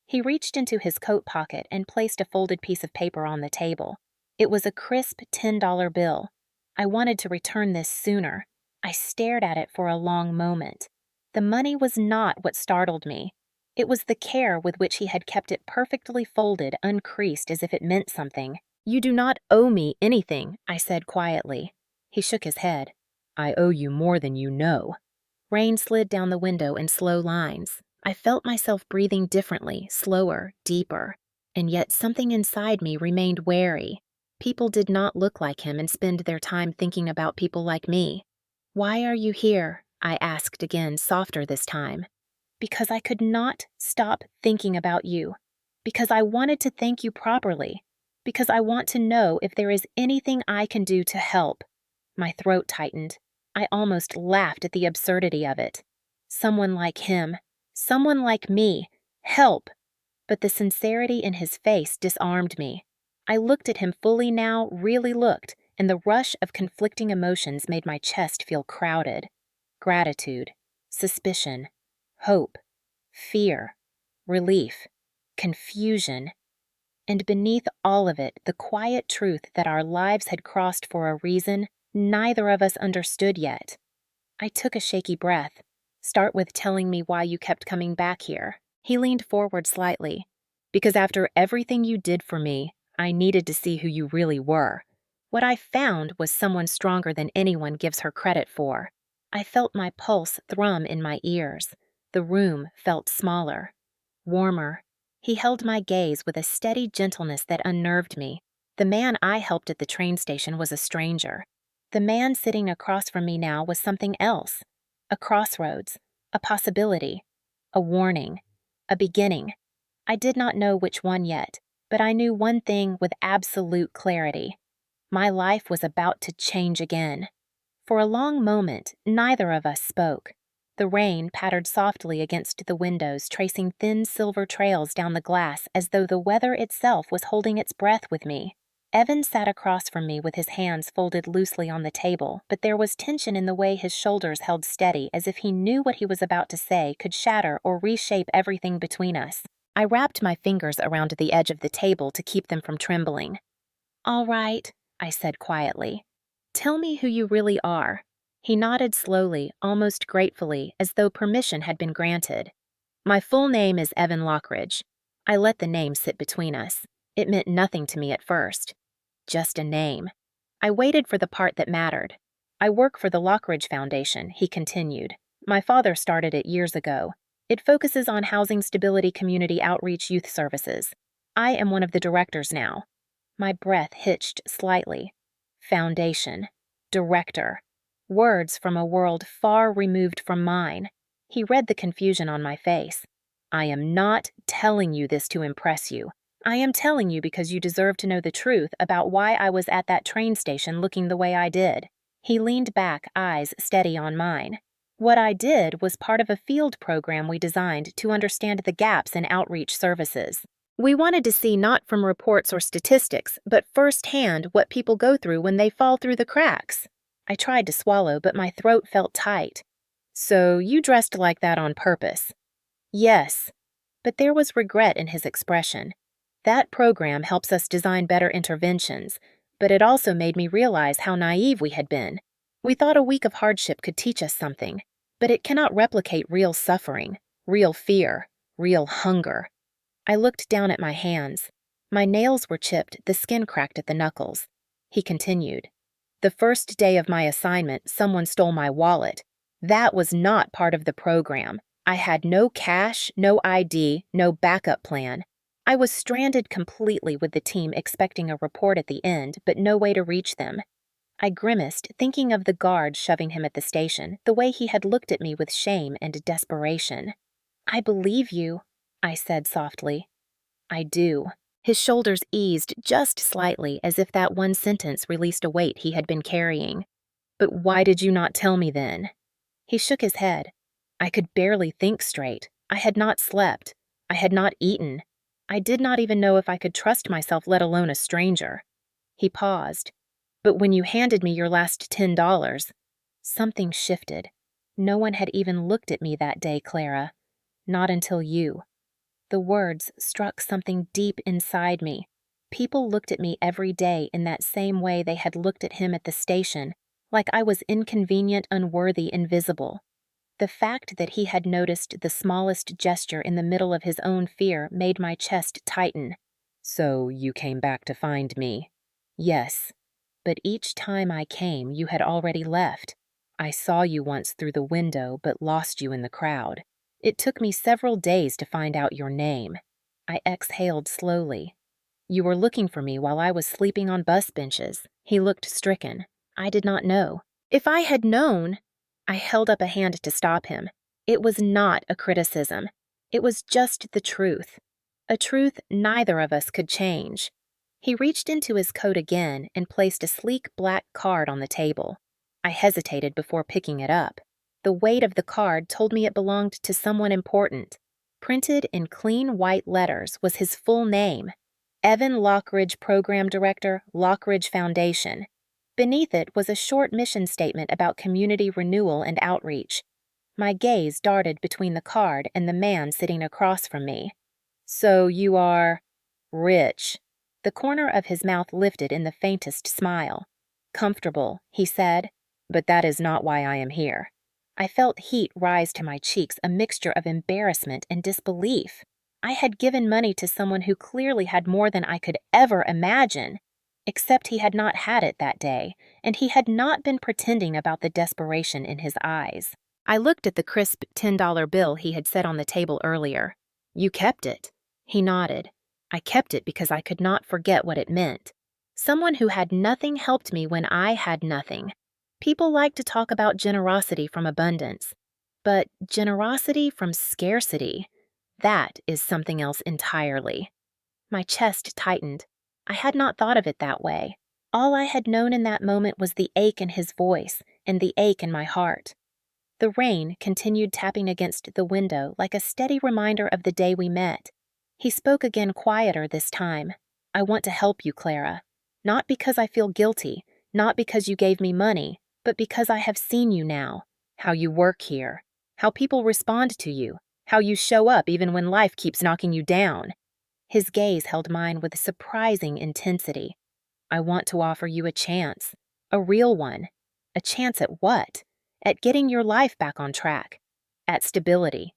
He reached into his coat pocket and placed a folded piece of paper on the table. It was a crisp $10 bill. I wanted to return this sooner. I stared at it for a long moment. The money was not what startled me. It was the care with which he had kept it perfectly folded, uncreased, as if it meant something. "You do not owe me anything," I said quietly. He shook his head. "I owe you more than you know." Rain slid down the window in slow lines. I felt myself breathing differently, slower, deeper. And yet something inside me remained wary. People did not look like him and spend their time thinking about people like me. "Why are you here?" I asked again, softer this time. "Because I could not stop thinking about you. Because I wanted to thank you properly. Because I want to know if there is anything I can do to help." My throat tightened. I almost laughed at the absurdity of it. Someone like him. Someone like me. Help! But the sincerity in his face disarmed me. I looked at him fully now, really looked, and the rush of conflicting emotions made my chest feel crowded. Gratitude. Suspicion. Hope, fear, relief, confusion, and beneath all of it, the quiet truth that our lives had crossed for a reason neither of us understood yet. I took a shaky breath. "Start with telling me why you kept coming back here." He leaned forward slightly. "Because after everything you did for me, I needed to see who you really were. What I found was someone stronger than anyone gives her credit for." I felt my pulse thrum in my ears. The room felt smaller, warmer. He held my gaze with a steady gentleness that unnerved me. The man I helped at the train station was a stranger. The man sitting across from me now was something else. A crossroads, a possibility, a warning, a beginning. I did not know which one yet, but I knew one thing with absolute clarity. My life was about to change again. For a long moment, neither of us spoke. The rain pattered softly against the windows, tracing thin silver trails down the glass as though the weather itself was holding its breath with me. Evan sat across from me with his hands folded loosely on the table, but there was tension in the way his shoulders held steady, as if he knew what he was about to say could shatter or reshape everything between us. I wrapped my fingers around the edge of the table to keep them from trembling. "All right," I said quietly. "Tell me who you really are." He nodded slowly, almost gratefully, as though permission had been granted. "My full name is Evan Lockridge." I let the name sit between us. It meant nothing to me at first. Just a name. I waited for the part that mattered. I work for the Lockridge Foundation, he continued. My father started it years ago. It focuses on housing stability community outreach youth services. I am one of the directors now. My breath hitched slightly. Foundation. Director. Words from a world far removed from mine. He read the confusion on my face. I am not telling you this to impress you. I am telling you because you deserve to know the truth about why I was at that train station looking the way I did. He leaned back, eyes steady on mine. What I did was part of a field program we designed to understand the gaps in outreach services. We wanted to see not from reports or statistics, but firsthand what people go through when they fall through the cracks. I tried to swallow, but my throat felt tight. So you dressed like that on purpose? Yes. But there was regret in his expression. That program helps us design better interventions, but it also made me realize how naive we had been. We thought a week of hardship could teach us something, but it cannot replicate real suffering, real fear, real hunger. I looked down at my hands. My nails were chipped, the skin cracked at the knuckles. He continued. The first day of my assignment, someone stole my wallet. That was not part of the program. I had no cash, no ID, no backup plan. I was stranded completely with the team expecting a report at the end, but no way to reach them. I grimaced, thinking of the guard shoving him at the station, the way he had looked at me with shame and desperation. I believe you, I said softly. I do. His shoulders eased just slightly as if that one sentence released a weight he had been carrying. But why did you not tell me then? He shook his head. I could barely think straight. I had not slept. I had not eaten. I did not even know if I could trust myself, let alone a stranger. He paused. But when you handed me your last $10, something shifted. No one had even looked at me that day, Clara. Not until you. The words struck something deep inside me. People looked at me every day in that same way they had looked at him at the station, like I was inconvenient, unworthy, invisible. The fact that he had noticed the smallest gesture in the middle of his own fear made my chest tighten. So you came back to find me? Yes. But each time I came, you had already left. I saw you once through the window, but lost you in the crowd. It took me several days to find out your name. I exhaled slowly. You were looking for me while I was sleeping on bus benches. He looked stricken. I did not know. If I had known... I held up a hand to stop him. It was not a criticism. It was just the truth. A truth neither of us could change. He reached into his coat again and placed a sleek black card on the table. I hesitated before picking it up. The weight of the card told me it belonged to someone important. Printed in clean white letters was his full name. Evan Lockridge, Program Director, Lockridge Foundation. Beneath it was a short mission statement about community renewal and outreach. My gaze darted between the card and the man sitting across from me. So you are... rich. The corner of his mouth lifted in the faintest smile. Comfortable, he said, but that is not why I am here. I felt heat rise to my cheeks, a mixture of embarrassment and disbelief. I had given money to someone who clearly had more than I could ever imagine. Except he had not had it that day, and he had not been pretending about the desperation in his eyes. I looked at the crisp $10 bill he had set on the table earlier. You kept it. He nodded. I kept it because I could not forget what it meant. Someone who had nothing helped me when I had nothing. People like to talk about generosity from abundance, but generosity from scarcity, that is something else entirely. My chest tightened. I had not thought of it that way. All I had known in that moment was the ache in his voice and the ache in my heart. The rain continued tapping against the window like a steady reminder of the day we met. He spoke again, quieter this time. I want to help you, Clara. Not because I feel guilty, not because you gave me money, but because I have seen you now. How you work here. How people respond to you. How you show up even when life keeps knocking you down. His gaze held mine with surprising intensity. I want to offer you a chance. A real one. A chance at what? At getting your life back on track. At stability.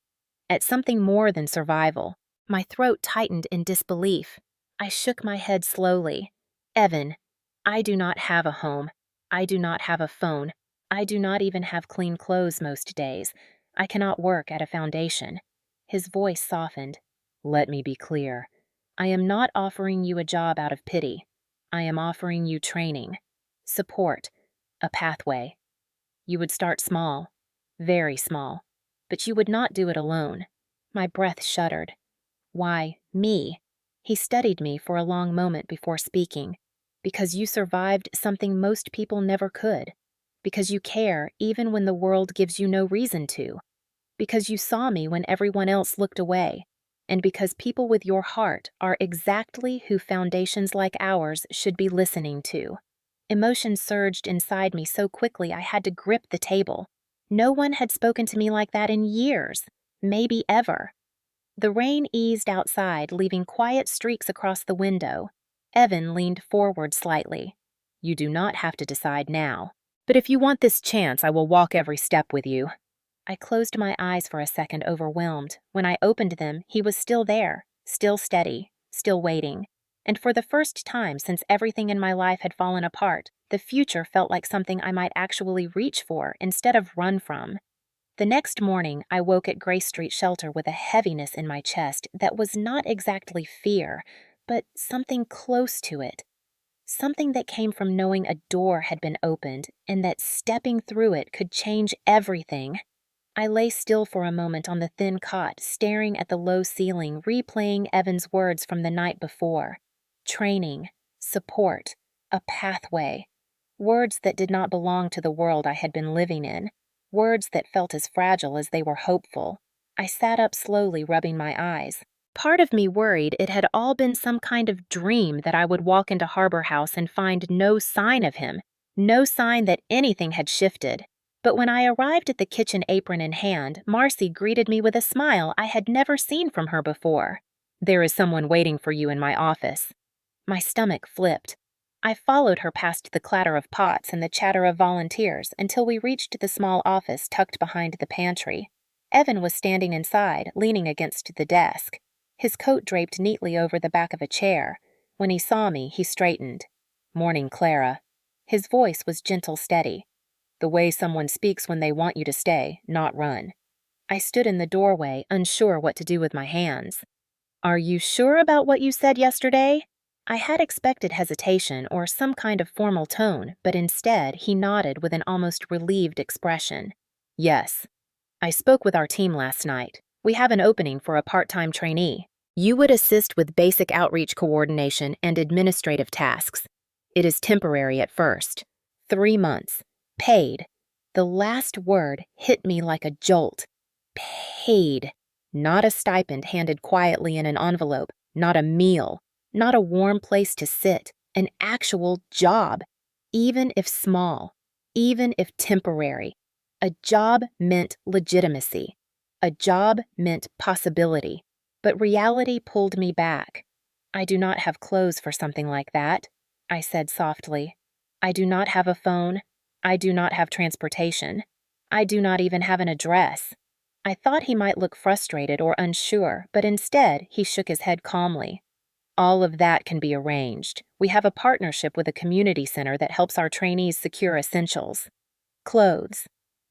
At something more than survival. My throat tightened in disbelief. I shook my head slowly. Evan, I do not have a home. I do not have a phone. I do not even have clean clothes most days. I cannot work at a foundation." His voice softened. "Let me be clear. I am not offering you a job out of pity. I am offering you training, support, a pathway. You would start small, very small, but you would not do it alone." My breath shuddered. "Why, me?" He studied me for a long moment before speaking. "Because you survived something most people never could. Because you care even when the world gives you no reason to. Because you saw me when everyone else looked away. And because people with your heart are exactly who foundations like ours should be listening to." Emotion surged inside me so quickly I had to grip the table. No one had spoken to me like that in years, maybe ever. The rain eased outside, leaving quiet streaks across the window. Evan leaned forward slightly. "You do not have to decide now. But if you want this chance, I will walk every step with you." I closed my eyes for a second, overwhelmed. When I opened them, he was still there, still steady, still waiting. And for the first time since everything in my life had fallen apart, the future felt like something I might actually reach for instead of run from. The next morning, I woke at Grace Street Shelter with a heaviness in my chest that was not exactly fear, but something close to it. Something that came from knowing a door had been opened and that stepping through it could change everything. I lay still for a moment on the thin cot, staring at the low ceiling, replaying Evan's words from the night before. Training, support, a pathway. Words that did not belong to the world I had been living in. Words that felt as fragile as they were hopeful. I sat up slowly, rubbing my eyes. Part of me worried it had all been some kind of dream that I would walk into Harbor House and find no sign of him, no sign that anything had shifted. But when I arrived at the kitchen, apron in hand, Marcy greeted me with a smile I had never seen from her before. "There is someone waiting for you in my office." My stomach flipped. I followed her past the clatter of pots and the chatter of volunteers until we reached the small office tucked behind the pantry. Evan was standing inside, leaning against the desk, his coat draped neatly over the back of a chair. When he saw me, he straightened. "Morning, Clara." His voice was gentle, steady. "The way someone speaks when they want you to stay, not run." I stood in the doorway, unsure what to do with my hands. "Are you sure about what you said yesterday?" I had expected hesitation or some kind of formal tone, but instead he nodded with an almost relieved expression. "Yes. I spoke with our team last night. We have an opening for a part-time trainee. You would assist with basic outreach coordination and administrative tasks. It is temporary at first. 3 months. Paid." The last word hit me like a jolt. Paid. Not a stipend handed quietly in an envelope, not a meal, not a warm place to sit, an actual job, even if small, even if temporary. A job meant legitimacy. A job meant possibility. But reality pulled me back. "I do not have clothes for something like that," I said softly. "I do not have a phone. I do not have transportation. I do not even have an address." I thought he might look frustrated or unsure, but instead he shook his head calmly. "All of that can be arranged. We have a partnership with a community center that helps our trainees secure essentials. Clothes,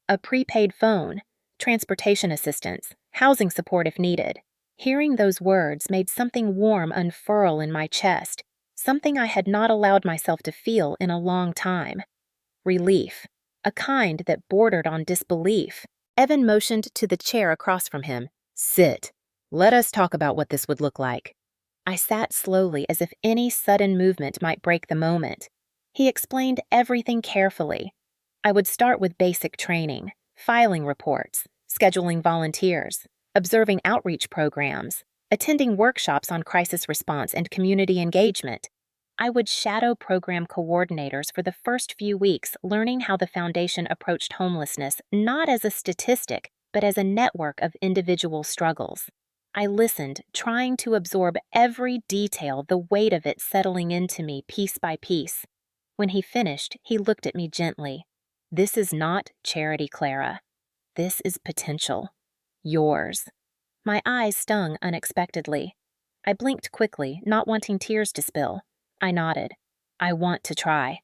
a prepaid phone, transportation assistance, housing support if needed." Hearing those words made something warm unfurl in my chest, something I had not allowed myself to feel in a long time. Relief, a kind that bordered on disbelief. Evan motioned to the chair across from him. "Sit. Let us talk about what this would look like." I sat slowly, as if any sudden movement might break the moment. He explained everything carefully. I would start with basic training, filing reports, scheduling volunteers, observing outreach programs, attending workshops on crisis response and community engagement. I would shadow program coordinators for the first few weeks, learning how the foundation approached homelessness not as a statistic, but as a network of individual struggles. I listened, trying to absorb every detail, the weight of it settling into me piece by piece. When he finished, he looked at me gently. "This is not charity, Clara. This is potential. Yours." My eyes stung unexpectedly. I blinked quickly, not wanting tears to spill. I nodded. I want to try.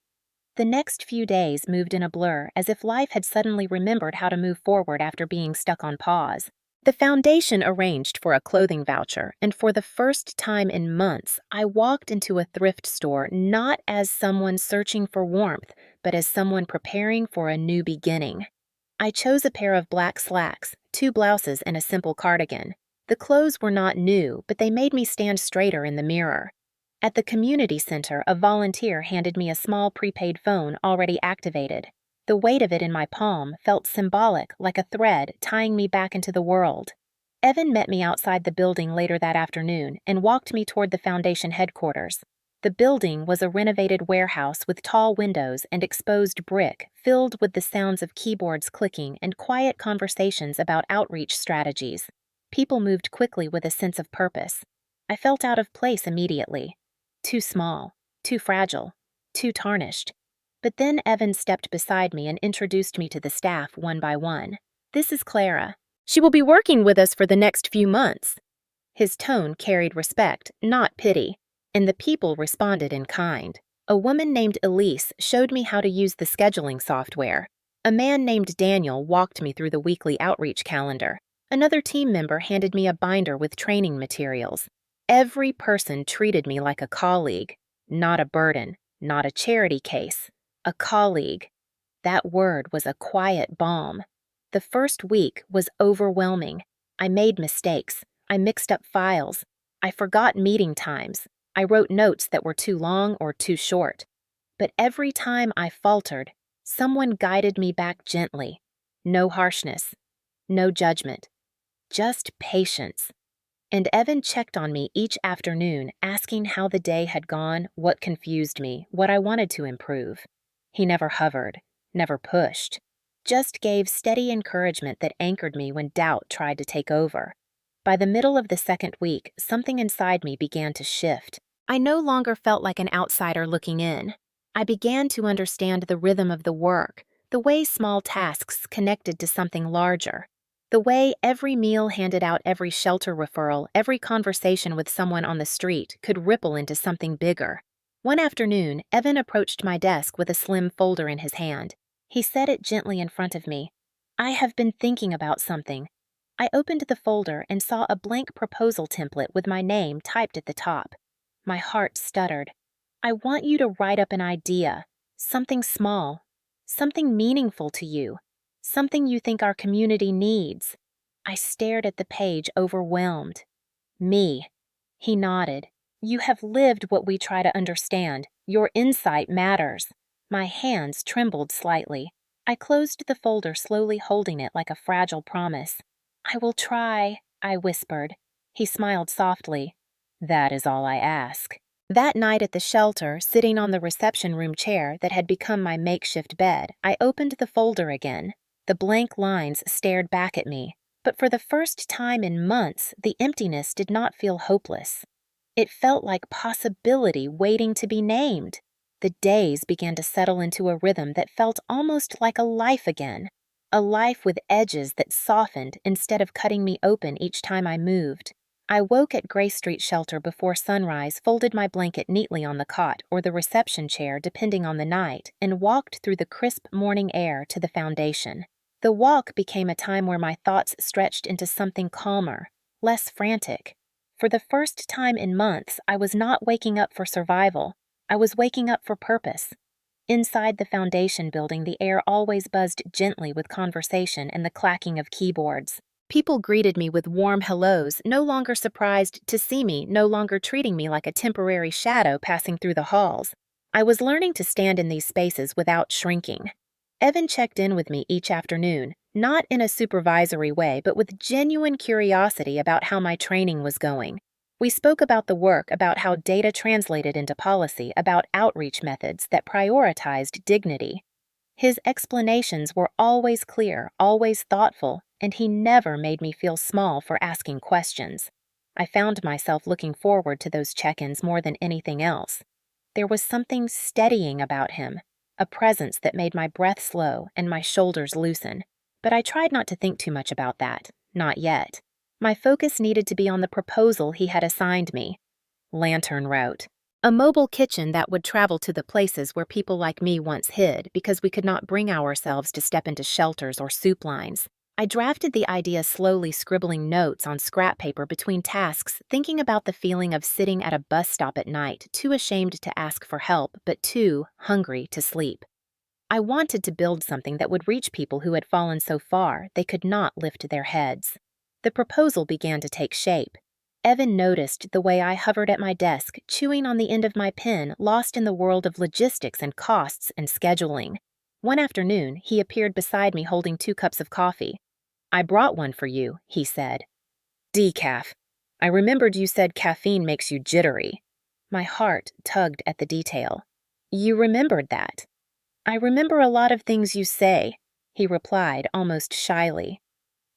The next few days moved in a blur, as if life had suddenly remembered how to move forward after being stuck on pause. The foundation arranged for a clothing voucher, and for the first time in months, I walked into a thrift store not as someone searching for warmth, but as someone preparing for a new beginning. I chose a pair of black slacks, 2 blouses, and a simple cardigan. The clothes were not new, but they made me stand straighter in the mirror. At the community center, a volunteer handed me a small prepaid phone already activated. The weight of it in my palm felt symbolic, like a thread tying me back into the world. Evan met me outside the building later that afternoon and walked me toward the foundation headquarters. The building was a renovated warehouse with tall windows and exposed brick filled with the sounds of keyboards clicking and quiet conversations about outreach strategies. People moved quickly with a sense of purpose. I felt out of place immediately. Too small, too fragile, too tarnished. But then Evan stepped beside me and introduced me to the staff one by one. "This is Clara. She will be working with us for the next few months." His tone carried respect, not pity, and the people responded in kind. A woman named Elise showed me how to use the scheduling software. A man named Daniel walked me through the weekly outreach calendar. Another team member handed me a binder with training materials. Every person treated me like a colleague, not a burden, not a charity case, a colleague. That word was a quiet balm. The first week was overwhelming. I made mistakes. I mixed up files. I forgot meeting times. I wrote notes that were too long or too short. But every time I faltered, someone guided me back gently. No harshness, no judgment, just patience. And Evan checked on me each afternoon, asking how the day had gone, what confused me, what I wanted to improve. He never hovered, never pushed, just gave steady encouragement that anchored me when doubt tried to take over. By the middle of the second week, something inside me began to shift. I no longer felt like an outsider looking in. I began to understand the rhythm of the work, the way small tasks connected to something larger. The way every meal handed out, every shelter referral, every conversation with someone on the street could ripple into something bigger. One afternoon, Evan approached my desk with a slim folder in his hand. He set it gently in front of me. "I have been thinking about something." I opened the folder and saw a blank proposal template with my name typed at the top. My heart stuttered. "I want you to write up an idea, something small, something meaningful to you. Something you think our community needs." I stared at the page, overwhelmed. "Me." He nodded. "You have lived what we try to understand. Your insight matters." My hands trembled slightly. I closed the folder, slowly holding it like a fragile promise. "I will try," I whispered. He smiled softly. "That is all I ask." That night at the shelter, sitting on the reception room chair that had become my makeshift bed, I opened the folder again. The blank lines stared back at me, but for the first time in months, the emptiness did not feel hopeless. It felt like possibility waiting to be named. The days began to settle into a rhythm that felt almost like a life again, a life with edges that softened instead of cutting me open each time I moved. I woke at Gray Street Shelter before sunrise, folded my blanket neatly on the cot or the reception chair depending on the night, and walked through the crisp morning air to the foundation. The walk became a time where my thoughts stretched into something calmer, less frantic. For the first time in months, I was not waking up for survival. I was waking up for purpose. Inside the foundation building, the air always buzzed gently with conversation and the clacking of keyboards. People greeted me with warm hellos, no longer surprised to see me, no longer treating me like a temporary shadow passing through the halls. I was learning to stand in these spaces without shrinking. Evan checked in with me each afternoon, not in a supervisory way, but with genuine curiosity about how my training was going. We spoke about the work, about how data translated into policy, about outreach methods that prioritized dignity. His explanations were always clear, always thoughtful, and he never made me feel small for asking questions. I found myself looking forward to those check-ins more than anything else. There was something steadying about him, a presence that made my breath slow and my shoulders loosen. But I tried not to think too much about that, not yet. My focus needed to be on the proposal he had assigned me. Lantern Route. A mobile kitchen that would travel to the places where people like me once hid because we could not bring ourselves to step into shelters or soup lines. I drafted the idea slowly, scribbling notes on scrap paper between tasks, thinking about the feeling of sitting at a bus stop at night, too ashamed to ask for help, but too hungry to sleep. I wanted to build something that would reach people who had fallen so far they could not lift their heads. The proposal began to take shape. Evan noticed the way I hovered at my desk, chewing on the end of my pen, lost in the world of logistics and costs and scheduling. One afternoon, he appeared beside me holding 2 cups of coffee. "I brought one for you," he said. "Decaf. I remembered you said caffeine makes you jittery." My heart tugged at the detail. "You remembered that?" "I remember a lot of things you say," he replied almost shyly.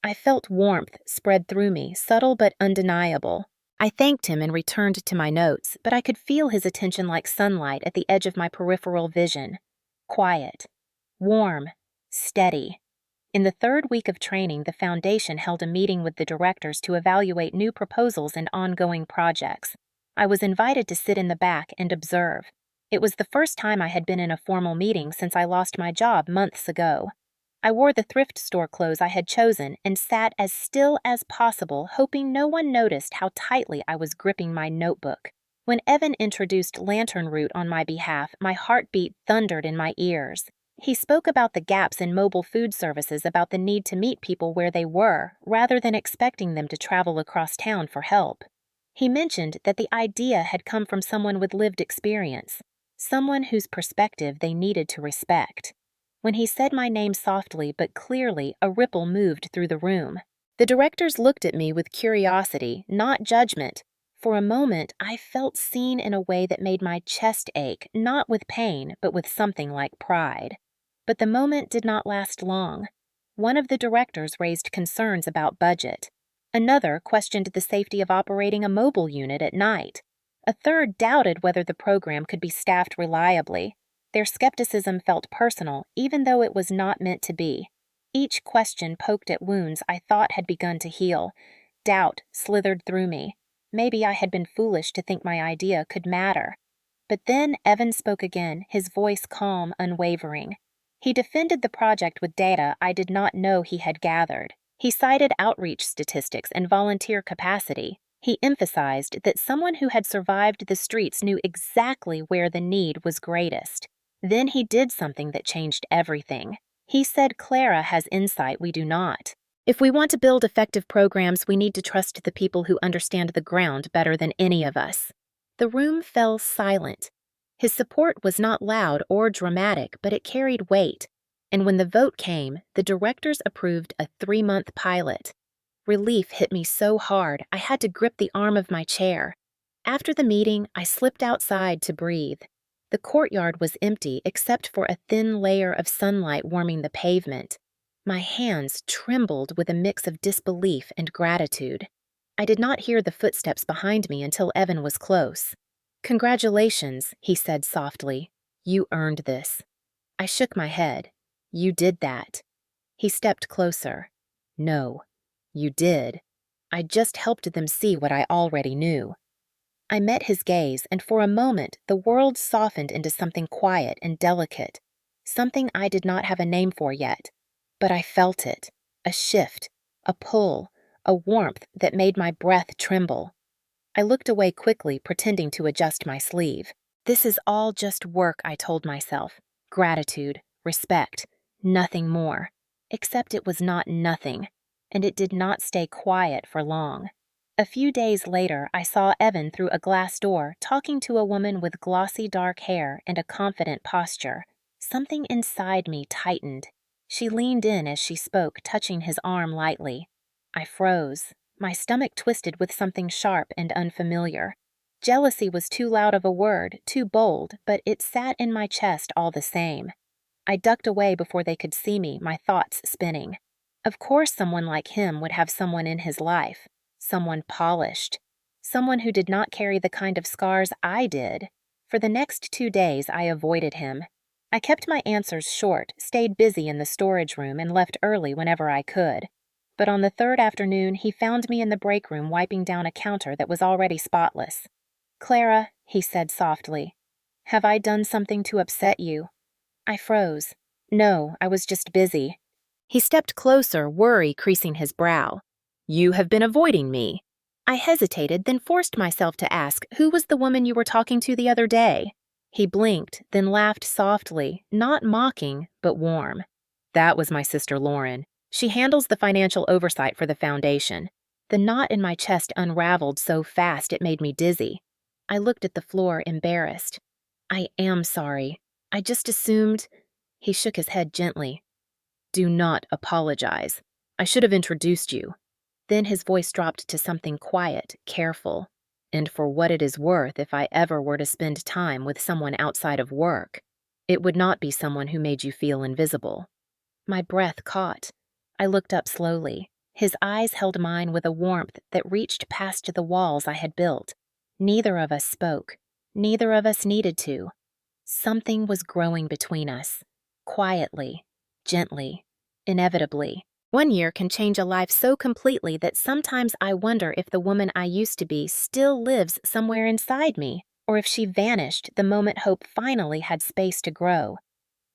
I felt warmth spread through me, subtle but undeniable. I thanked him and returned to my notes, but I could feel his attention like sunlight at the edge of my peripheral vision. Quiet, warm, steady. In the 3rd week of training, the foundation held a meeting with the directors to evaluate new proposals and ongoing projects. I was invited to sit in the back and observe. It was the first time I had been in a formal meeting since I lost my job months ago. I wore the thrift store clothes I had chosen and sat as still as possible, hoping no one noticed how tightly I was gripping my notebook. When Evan introduced Lantern Route on my behalf, my heartbeat thundered in my ears. He spoke about the gaps in mobile food services, about the need to meet people where they were, rather than expecting them to travel across town for help. He mentioned that the idea had come from someone with lived experience, someone whose perspective they needed to respect. When he said my name softly but clearly, a ripple moved through the room. The directors looked at me with curiosity, not judgment. For a moment, I felt seen in a way that made my chest ache, not with pain, but with something like pride. But the moment did not last long. One of the directors raised concerns about budget. Another questioned the safety of operating a mobile unit at night. A third doubted whether the program could be staffed reliably. Their skepticism felt personal, even though it was not meant to be. Each question poked at wounds I thought had begun to heal. Doubt slithered through me. Maybe I had been foolish to think my idea could matter. But then Evan spoke again, his voice calm, unwavering. He defended the project with data I did not know he had gathered. He cited outreach statistics and volunteer capacity. He emphasized that someone who had survived the streets knew exactly where the need was greatest. Then he did something that changed everything. He said Clara has insight we do not. If we want to build effective programs, we need to trust the people who understand the ground better than any of us. The room fell silent. His support was not loud or dramatic, but it carried weight. And when the vote came, the directors approved a 3-month pilot. Relief hit me so hard, I had to grip the arm of my chair. After the meeting, I slipped outside to breathe. The courtyard was empty except for a thin layer of sunlight warming the pavement. My hands trembled with a mix of disbelief and gratitude. I did not hear the footsteps behind me until Evan was close. "Congratulations," he said softly. "You earned this." I shook my head. "You did that." He stepped closer. "No, you did. I just helped them see what I already knew." I met his gaze, and for a moment the world softened into something quiet and delicate, something I did not have a name for yet. But I felt it, a shift, a pull, a warmth that made my breath tremble. I looked away quickly, pretending to adjust my sleeve. This is all just work, I told myself. Gratitude, respect, nothing more. Except it was not nothing, and it did not stay quiet for long. A few days later, I saw Evan through a glass door, talking to a woman with glossy dark hair and a confident posture. Something inside me tightened. She leaned in as she spoke, touching his arm lightly. I froze. My stomach twisted with something sharp and unfamiliar. Jealousy was too loud of a word, too bold, but it sat in my chest all the same. I ducked away before they could see me, my thoughts spinning. Of course someone like him would have someone in his life. Someone polished. Someone who did not carry the kind of scars I did. For the next 2 days, I avoided him. I kept my answers short, stayed busy in the storage room, and left early whenever I could. But on the 3rd afternoon, he found me in the break room wiping down a counter that was already spotless. "Clara," he said softly. "Have I done something to upset you?" I froze. "No, I was just busy." He stepped closer, worry creasing his brow. "You have been avoiding me." I hesitated, then forced myself to ask, "Who was the woman you were talking to the other day?" He blinked, then laughed softly, not mocking, but warm. "That was my sister Lauren. She handles the financial oversight for the foundation." The knot in my chest unraveled so fast it made me dizzy. I looked at the floor, embarrassed. "I am sorry. I just assumed—" He shook his head gently. "Do not apologize. I should have introduced you." Then his voice dropped to something quiet, careful. "And for what it is worth, if I ever were to spend time with someone outside of work, it would not be someone who made you feel invisible." My breath caught. I looked up slowly. His eyes held mine with a warmth that reached past the walls I had built. Neither of us spoke. Neither of us needed to. Something was growing between us. Quietly, gently, inevitably. One year can change a life so completely that sometimes I wonder if the woman I used to be still lives somewhere inside me, or if she vanished the moment hope finally had space to grow.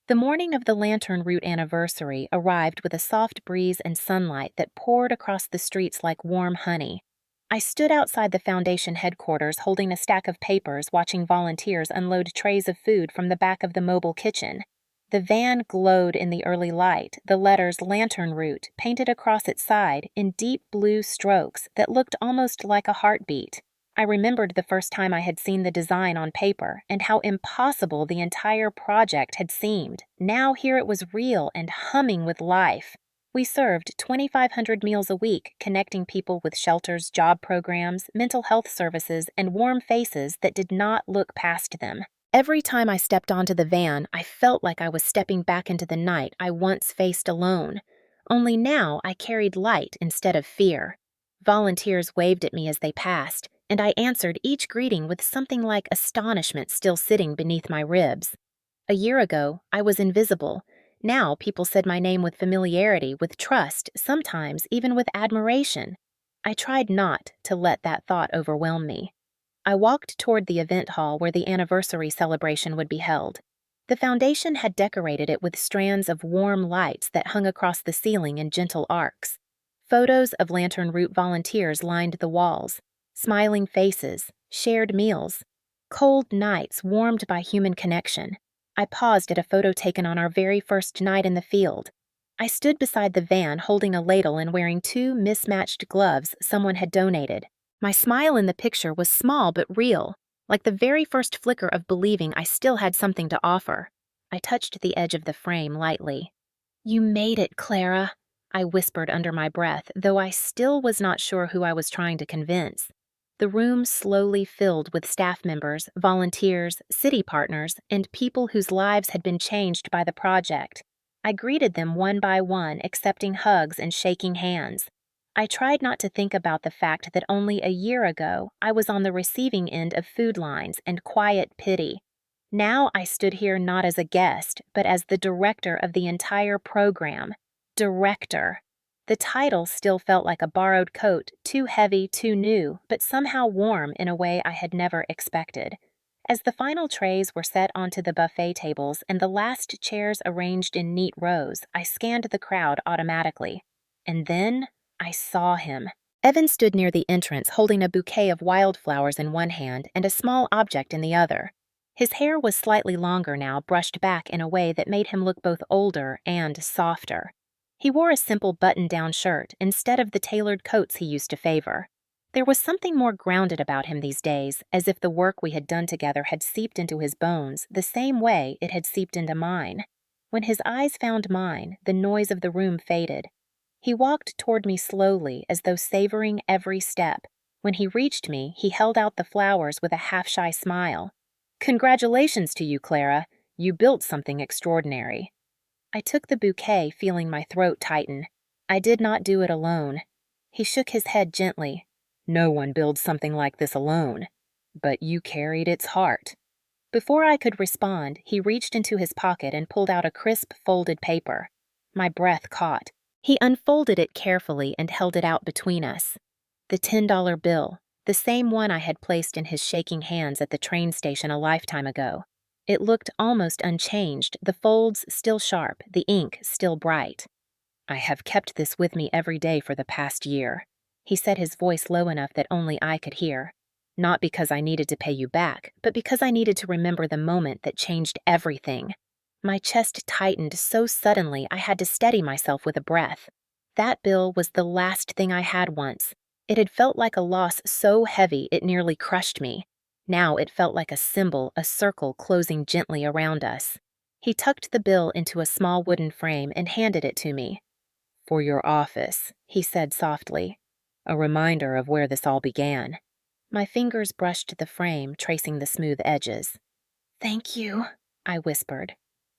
The morning of the Lantern Route anniversary arrived with a soft breeze and sunlight that poured across the streets like warm honey. I stood outside the foundation headquarters holding a stack of papers, watching volunteers unload trays of food from the back of the mobile kitchen. The van glowed in the early light, the letters Lantern Route painted across its side in deep blue strokes that looked almost like a heartbeat. I remembered the first time I had seen the design on paper and how impossible the entire project had seemed. Now here it was real and humming with life. We served 2,500 meals a week, connecting people with shelters, job programs, mental health services, and warm faces that did not look past them. Every time I stepped onto the van, I felt like I was stepping back into the night I once faced alone. Only now I carried light instead of fear. Volunteers waved at me as they passed, and I answered each greeting with something like astonishment still sitting beneath my ribs. A year ago, I was invisible. Now people said my name with familiarity, with trust, sometimes even with admiration. I tried not to let that thought overwhelm me. I walked toward the event hall where the anniversary celebration would be held. The foundation had decorated it with strands of warm lights that hung across the ceiling in gentle arcs. Photos of Lantern Route volunteers lined the walls. Smiling faces, shared meals, cold nights warmed by human connection. I paused at a photo taken on our very first night in the field. I stood beside the van holding a ladle and wearing 2 mismatched gloves someone had donated. My smile in the picture was small but real, like the very first flicker of believing I still had something to offer. I touched the edge of the frame lightly. "You made it, Clara," I whispered under my breath, though I still was not sure who I was trying to convince. The room slowly filled with staff members, volunteers, city partners, and people whose lives had been changed by the project. I greeted them one by one, accepting hugs and shaking hands. I tried not to think about the fact that only a year ago I was on the receiving end of food lines and quiet pity. Now I stood here not as a guest, but as the director of the entire program. Director. The title still felt like a borrowed coat, too heavy, too new, but somehow warm in a way I had never expected. As the final trays were set onto the buffet tables and the last chairs arranged in neat rows, I scanned the crowd automatically. And then I saw him. Evan stood near the entrance holding a bouquet of wildflowers in one hand and a small object in the other. His hair was slightly longer now, brushed back in a way that made him look both older and softer. He wore a simple button-down shirt instead of the tailored coats he used to favor. There was something more grounded about him these days, as if the work we had done together had seeped into his bones the same way it had seeped into mine. When his eyes found mine, the noise of the room faded. He walked toward me slowly, as though savoring every step. When he reached me, he held out the flowers with a half-shy smile. "Congratulations to you, Clara. You built something extraordinary." I took the bouquet, feeling my throat tighten. I did not do it alone. He shook his head gently. "No one builds something like this alone. But you carried its heart." Before I could respond, he reached into his pocket and pulled out a crisp, folded paper. My breath caught. He unfolded it carefully and held it out between us. The $10 bill, the same one I had placed in his shaking hands at the train station a lifetime ago. It looked almost unchanged, the folds still sharp, the ink still bright. "I have kept this with me every day for the past year," he said, his voice low enough that only I could hear. "Not because I needed to pay you back, but because I needed to remember the moment that changed everything." My chest tightened so suddenly I had to steady myself with a breath. That bill was the last thing I had once. It had felt like a loss so heavy it nearly crushed me. Now it felt like a symbol, a circle closing gently around us. He tucked the bill into a small wooden frame and handed it to me. "For your office," he said softly. "A reminder of where this all began." My fingers brushed the frame, tracing the smooth edges. "Thank you," I whispered.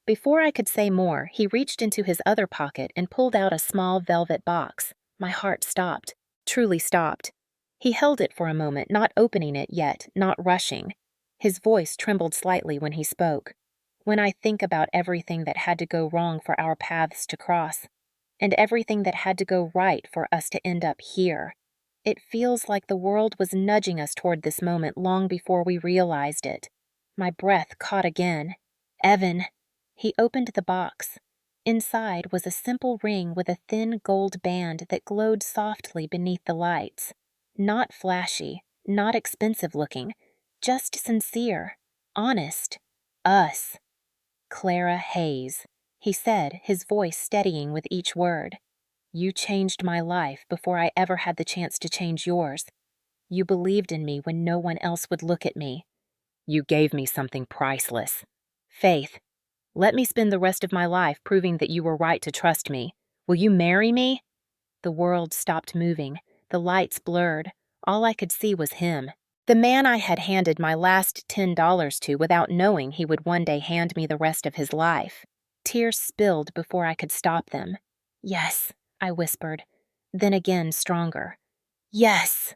Before I could say more, he reached into his other pocket and pulled out a small velvet box. My heart stopped, truly stopped. He held it for a moment, not opening it yet, not rushing. His voice trembled slightly when he spoke. "When I think about everything that had to go wrong for our paths to cross, and everything that had to go right for us to end up here, it feels like the world was nudging us toward this moment long before we realized it." My breath caught again. "Evan." He opened the box. Inside was a simple ring with a thin gold band that glowed softly beneath the lights. Not flashy, not expensive looking, just sincere, honest. Us. "Clara Hayes," he said, his voice steadying with each word. "You changed my life before I ever had the chance to change yours. You believed in me when no one else would look at me. You gave me something priceless. Faith. Let me spend the rest of my life proving that you were right to trust me. Will you marry me?" The world stopped moving. The lights blurred. All I could see was him. The man I had handed my last $10 to without knowing he would one day hand me the rest of his life. Tears spilled before I could stop them. "Yes," I whispered. Then again stronger. "Yes."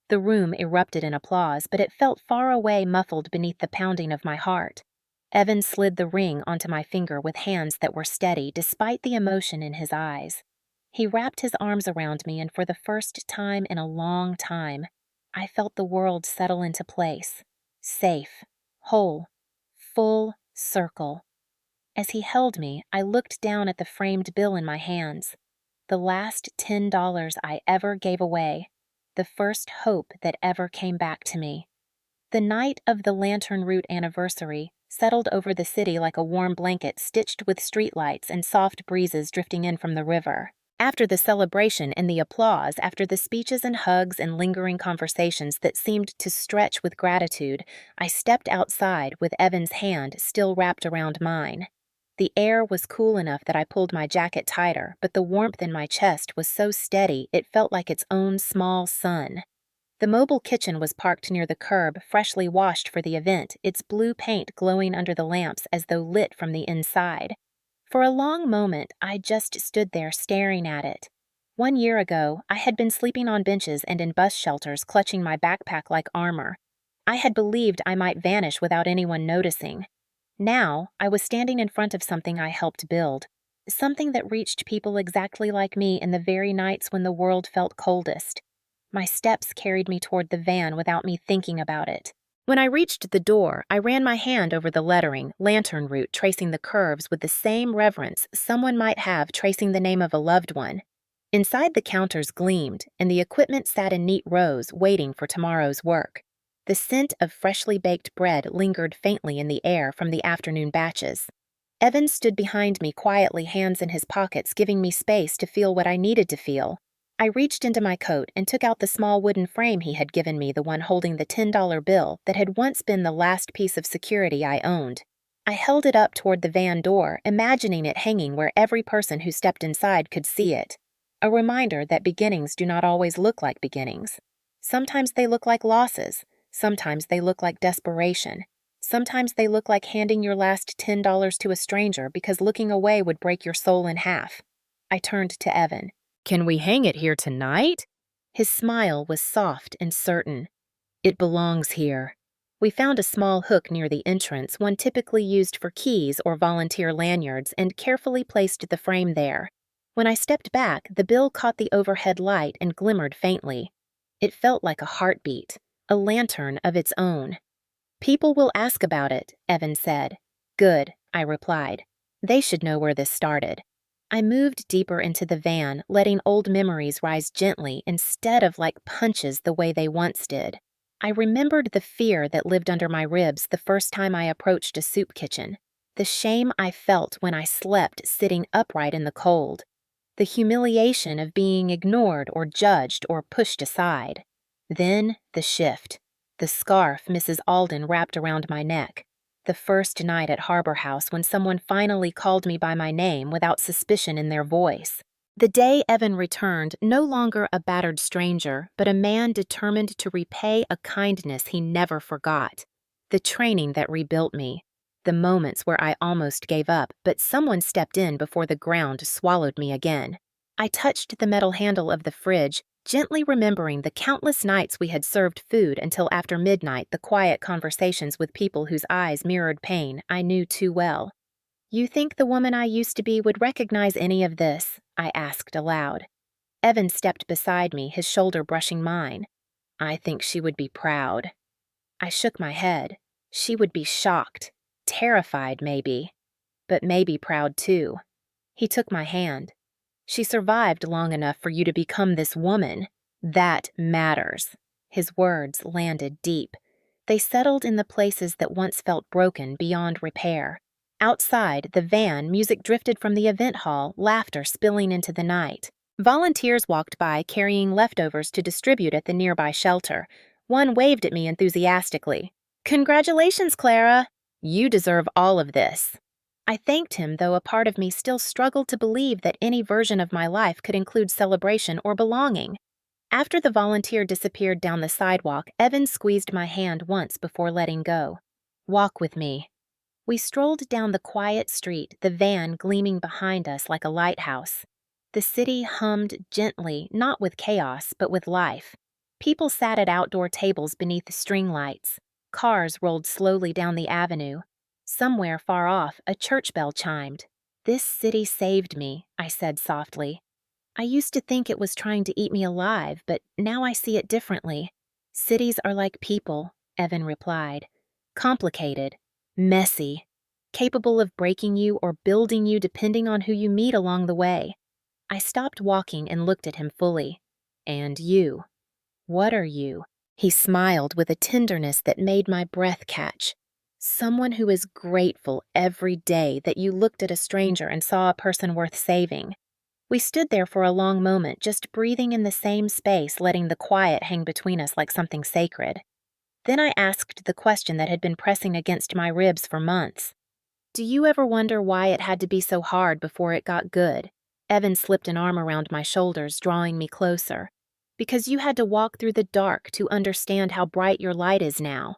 The room erupted in applause, but it felt far away, muffled beneath the pounding of my heart. Evan slid the ring onto my finger with hands that were steady despite the emotion in his eyes. He wrapped his arms around me, and for the first time in a long time, I felt the world settle into place. Safe, whole, full circle. As he held me, I looked down at the framed bill in my hands. The last $10 I ever gave away. The first hope that ever came back to me. The night of the Lantern Route anniversary settled over the city like a warm blanket stitched with streetlights and soft breezes drifting in from the river. After the celebration and the applause, after the speeches and hugs and lingering conversations that seemed to stretch with gratitude, I stepped outside with Evan's hand still wrapped around mine. The air was cool enough that I pulled my jacket tighter, but the warmth in my chest was so steady it felt like its own small sun. The mobile kitchen was parked near the curb, freshly washed for the event, its blue paint glowing under the lamps as though lit from the inside. For a long moment, I just stood there staring at it. 1 year ago, I had been sleeping on benches and in bus shelters, clutching my backpack like armor. I had believed I might vanish without anyone noticing. Now, I was standing in front of something I helped build, something that reached people exactly like me in the very nights when the world felt coldest. My steps carried me toward the van without me thinking about it. When I reached the door, I ran my hand over the lettering, Lantern Route, tracing the curves with the same reverence someone might have tracing the name of a loved one. Inside, the counters gleamed, and the equipment sat in neat rows, waiting for tomorrow's work. The scent of freshly baked bread lingered faintly in the air from the afternoon batches. Evan stood behind me quietly, hands in his pockets, giving me space to feel what I needed to feel. I reached into my coat and took out the small wooden frame he had given me, the one holding the $10 bill that had once been the last piece of security I owned. I held it up toward the van door, imagining it hanging where every person who stepped inside could see it. A reminder that beginnings do not always look like beginnings. Sometimes they look like losses. Sometimes they look like desperation. Sometimes they look like handing your last $10 to a stranger because looking away would break your soul in half. I turned to Evan. "Can we hang it here tonight?" His smile was soft and certain. "It belongs here." We found a small hook near the entrance, one typically used for keys or volunteer lanyards, and carefully placed the frame there. When I stepped back, the bill caught the overhead light and glimmered faintly. It felt like a heartbeat, a lantern of its own. "People will ask about it," Evan said. "Good," I replied. "They should know where this started." I moved deeper into the van, letting old memories rise gently instead of like punches the way they once did. I remembered the fear that lived under my ribs the first time I approached a soup kitchen, the shame I felt when I slept sitting upright in the cold, the humiliation of being ignored or judged or pushed aside. Then the shift, the scarf Mrs. Alden wrapped around my neck, the first night at Harbor House when someone finally called me by my name without suspicion in their voice. The day Evan returned, no longer a battered stranger, but a man determined to repay a kindness he never forgot. The training that rebuilt me. The moments where I almost gave up, but someone stepped in before the ground swallowed me again. I touched the metal handle of the fridge, gently remembering the countless nights we had served food until after midnight, the quiet conversations with people whose eyes mirrored pain I knew too well. "You think the woman I used to be would recognize any of this?" I asked aloud. Evan stepped beside me, his shoulder brushing mine. "I think she would be proud." I shook my head. She would be shocked, terrified maybe, but maybe proud too. He took my hand. "She survived long enough for you to become this woman. That matters." His words landed deep. They settled in the places that once felt broken beyond repair. Outside, the van, music drifted from the event hall, laughter spilling into the night. Volunteers walked by carrying leftovers to distribute at the nearby shelter. One waved at me enthusiastically. "Congratulations, Clara! You deserve all of this." I thanked him, though a part of me still struggled to believe that any version of my life could include celebration or belonging. After the volunteer disappeared down the sidewalk, Evan squeezed my hand once before letting go. "Walk with me." We strolled down the quiet street, the van gleaming behind us like a lighthouse. The city hummed gently, not with chaos, but with life. People sat at outdoor tables beneath string lights. Cars rolled slowly down the avenue. Somewhere far off, a church bell chimed. "This city saved me," I said softly. "I used to think it was trying to eat me alive, but now I see it differently." "Cities are like people," Evan replied. "Complicated. Messy, capable of breaking you or building you depending on who you meet along the way." I stopped walking and looked at him fully. "And you? What are you?" He smiled with a tenderness that made my breath catch. "Someone who is grateful every day that you looked at a stranger and saw a person worth saving." We stood there for a long moment, just breathing in the same space, letting the quiet hang between us like something sacred. Then I asked the question that had been pressing against my ribs for months. "Do you ever wonder why it had to be so hard before it got good?" Evan slipped an arm around my shoulders, drawing me closer. "Because you had to walk through the dark to understand how bright your light is now."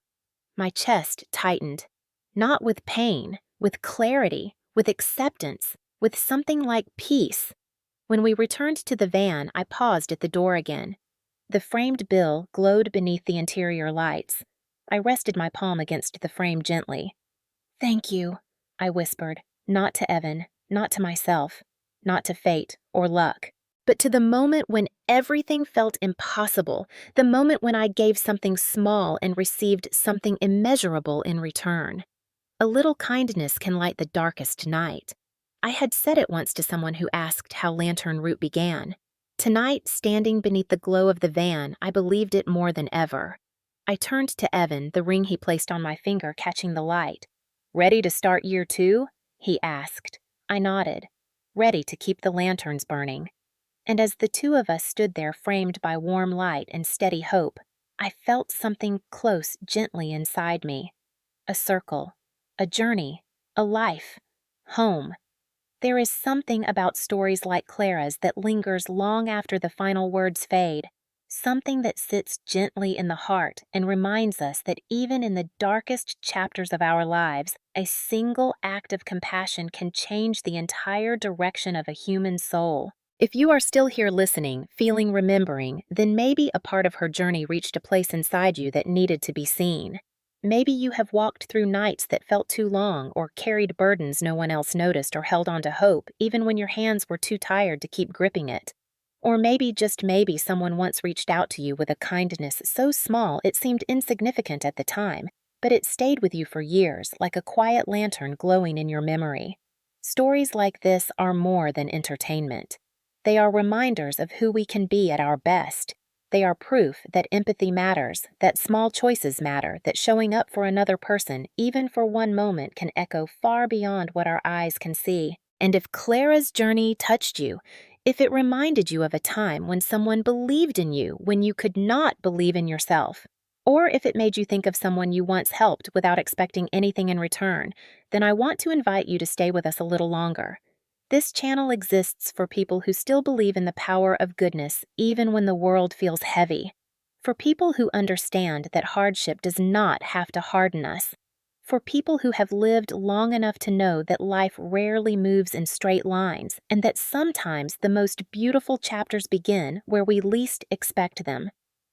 My chest tightened. Not with pain, with clarity, with acceptance, with something like peace. When we returned to the van, I paused at the door again. The framed bill glowed beneath the interior lights. I rested my palm against the frame gently. "Thank you," I whispered, not to Evan, not to myself, not to fate or luck, but to the moment when everything felt impossible, the moment when I gave something small and received something immeasurable in return. A little kindness can light the darkest night. I had said it once to someone who asked how Lantern Route began. Tonight, standing beneath the glow of the van, I believed it more than ever. I turned to Evan, the ring he placed on my finger catching the light. "Ready to start year 2? He asked. I nodded, ready to keep the lanterns burning. And as the two of us stood there framed by warm light and steady hope, I felt something close gently inside me. A circle, a journey, a life, home. There is something about stories like Clara's that lingers long after the final words fade, something that sits gently in the heart and reminds us that even in the darkest chapters of our lives, a single act of compassion can change the entire direction of a human soul. If you are still here listening, feeling remembering, then maybe a part of her journey reached a place inside you that needed to be seen. Maybe you have walked through nights that felt too long or carried burdens no one else noticed or held on to hope even when your hands were too tired to keep gripping it. Or maybe, just maybe, someone once reached out to you with a kindness so small it seemed insignificant at the time, but it stayed with you for years, like a quiet lantern glowing in your memory. Stories like this are more than entertainment. They are reminders of who we can be at our best. They are proof that empathy matters, that small choices matter, that showing up for another person, even for one moment, can echo far beyond what our eyes can see. And if Clara's journey touched you, if it reminded you of a time when someone believed in you when you could not believe in yourself, or if it made you think of someone you once helped without expecting anything in return, then I want to invite you to stay with us a little longer. This channel exists for people who still believe in the power of goodness even when the world feels heavy. For people who understand that hardship does not have to harden us. For people who have lived long enough to know that life rarely moves in straight lines and that sometimes the most beautiful chapters begin where we least expect them.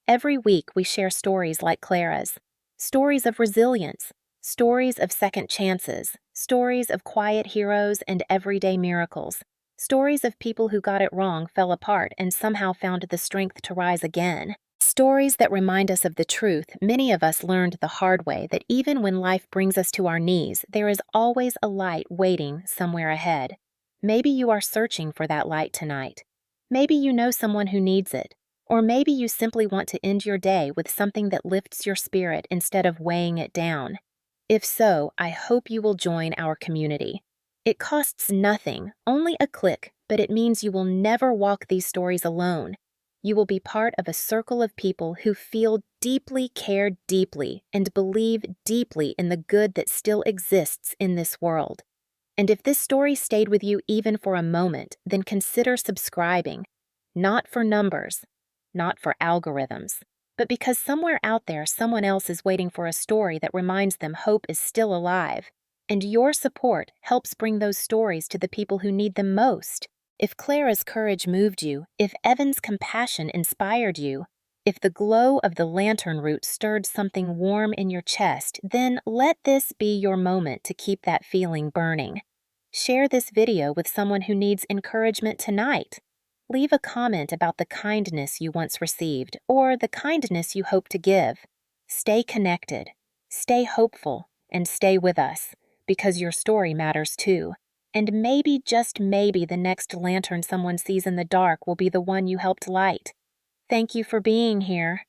Every week we share stories like Clara's. Stories of resilience, stories of second chances, stories of quiet heroes and everyday miracles, stories of people who got it wrong, fell apart, and somehow found the strength to rise again. Stories that remind us of the truth many of us learned the hard way, that even when life brings us to our knees, there is always a light waiting somewhere ahead. Maybe you are searching for that light tonight. Maybe you know someone who needs it. Or maybe you simply want to end your day with something that lifts your spirit instead of weighing it down. If so, I hope you will join our community. It costs nothing, only a click, but it means you will never walk these stories alone. You will be part of a circle of people who feel deeply, care deeply, and believe deeply in the good that still exists in this world. And if this story stayed with you even for a moment, then consider subscribing. Not for numbers, not for algorithms, but because somewhere out there someone else is waiting for a story that reminds them hope is still alive. And your support helps bring those stories to the people who need them most. If Clara's courage moved you, if Evan's compassion inspired you, if the glow of the lantern root stirred something warm in your chest, then let this be your moment to keep that feeling burning. Share this video with someone who needs encouragement tonight. Leave a comment about the kindness you once received or the kindness you hope to give. Stay connected, stay hopeful, and stay with us, because your story matters too. And maybe, just maybe, the next lantern someone sees in the dark will be the one you helped light. Thank you for being here.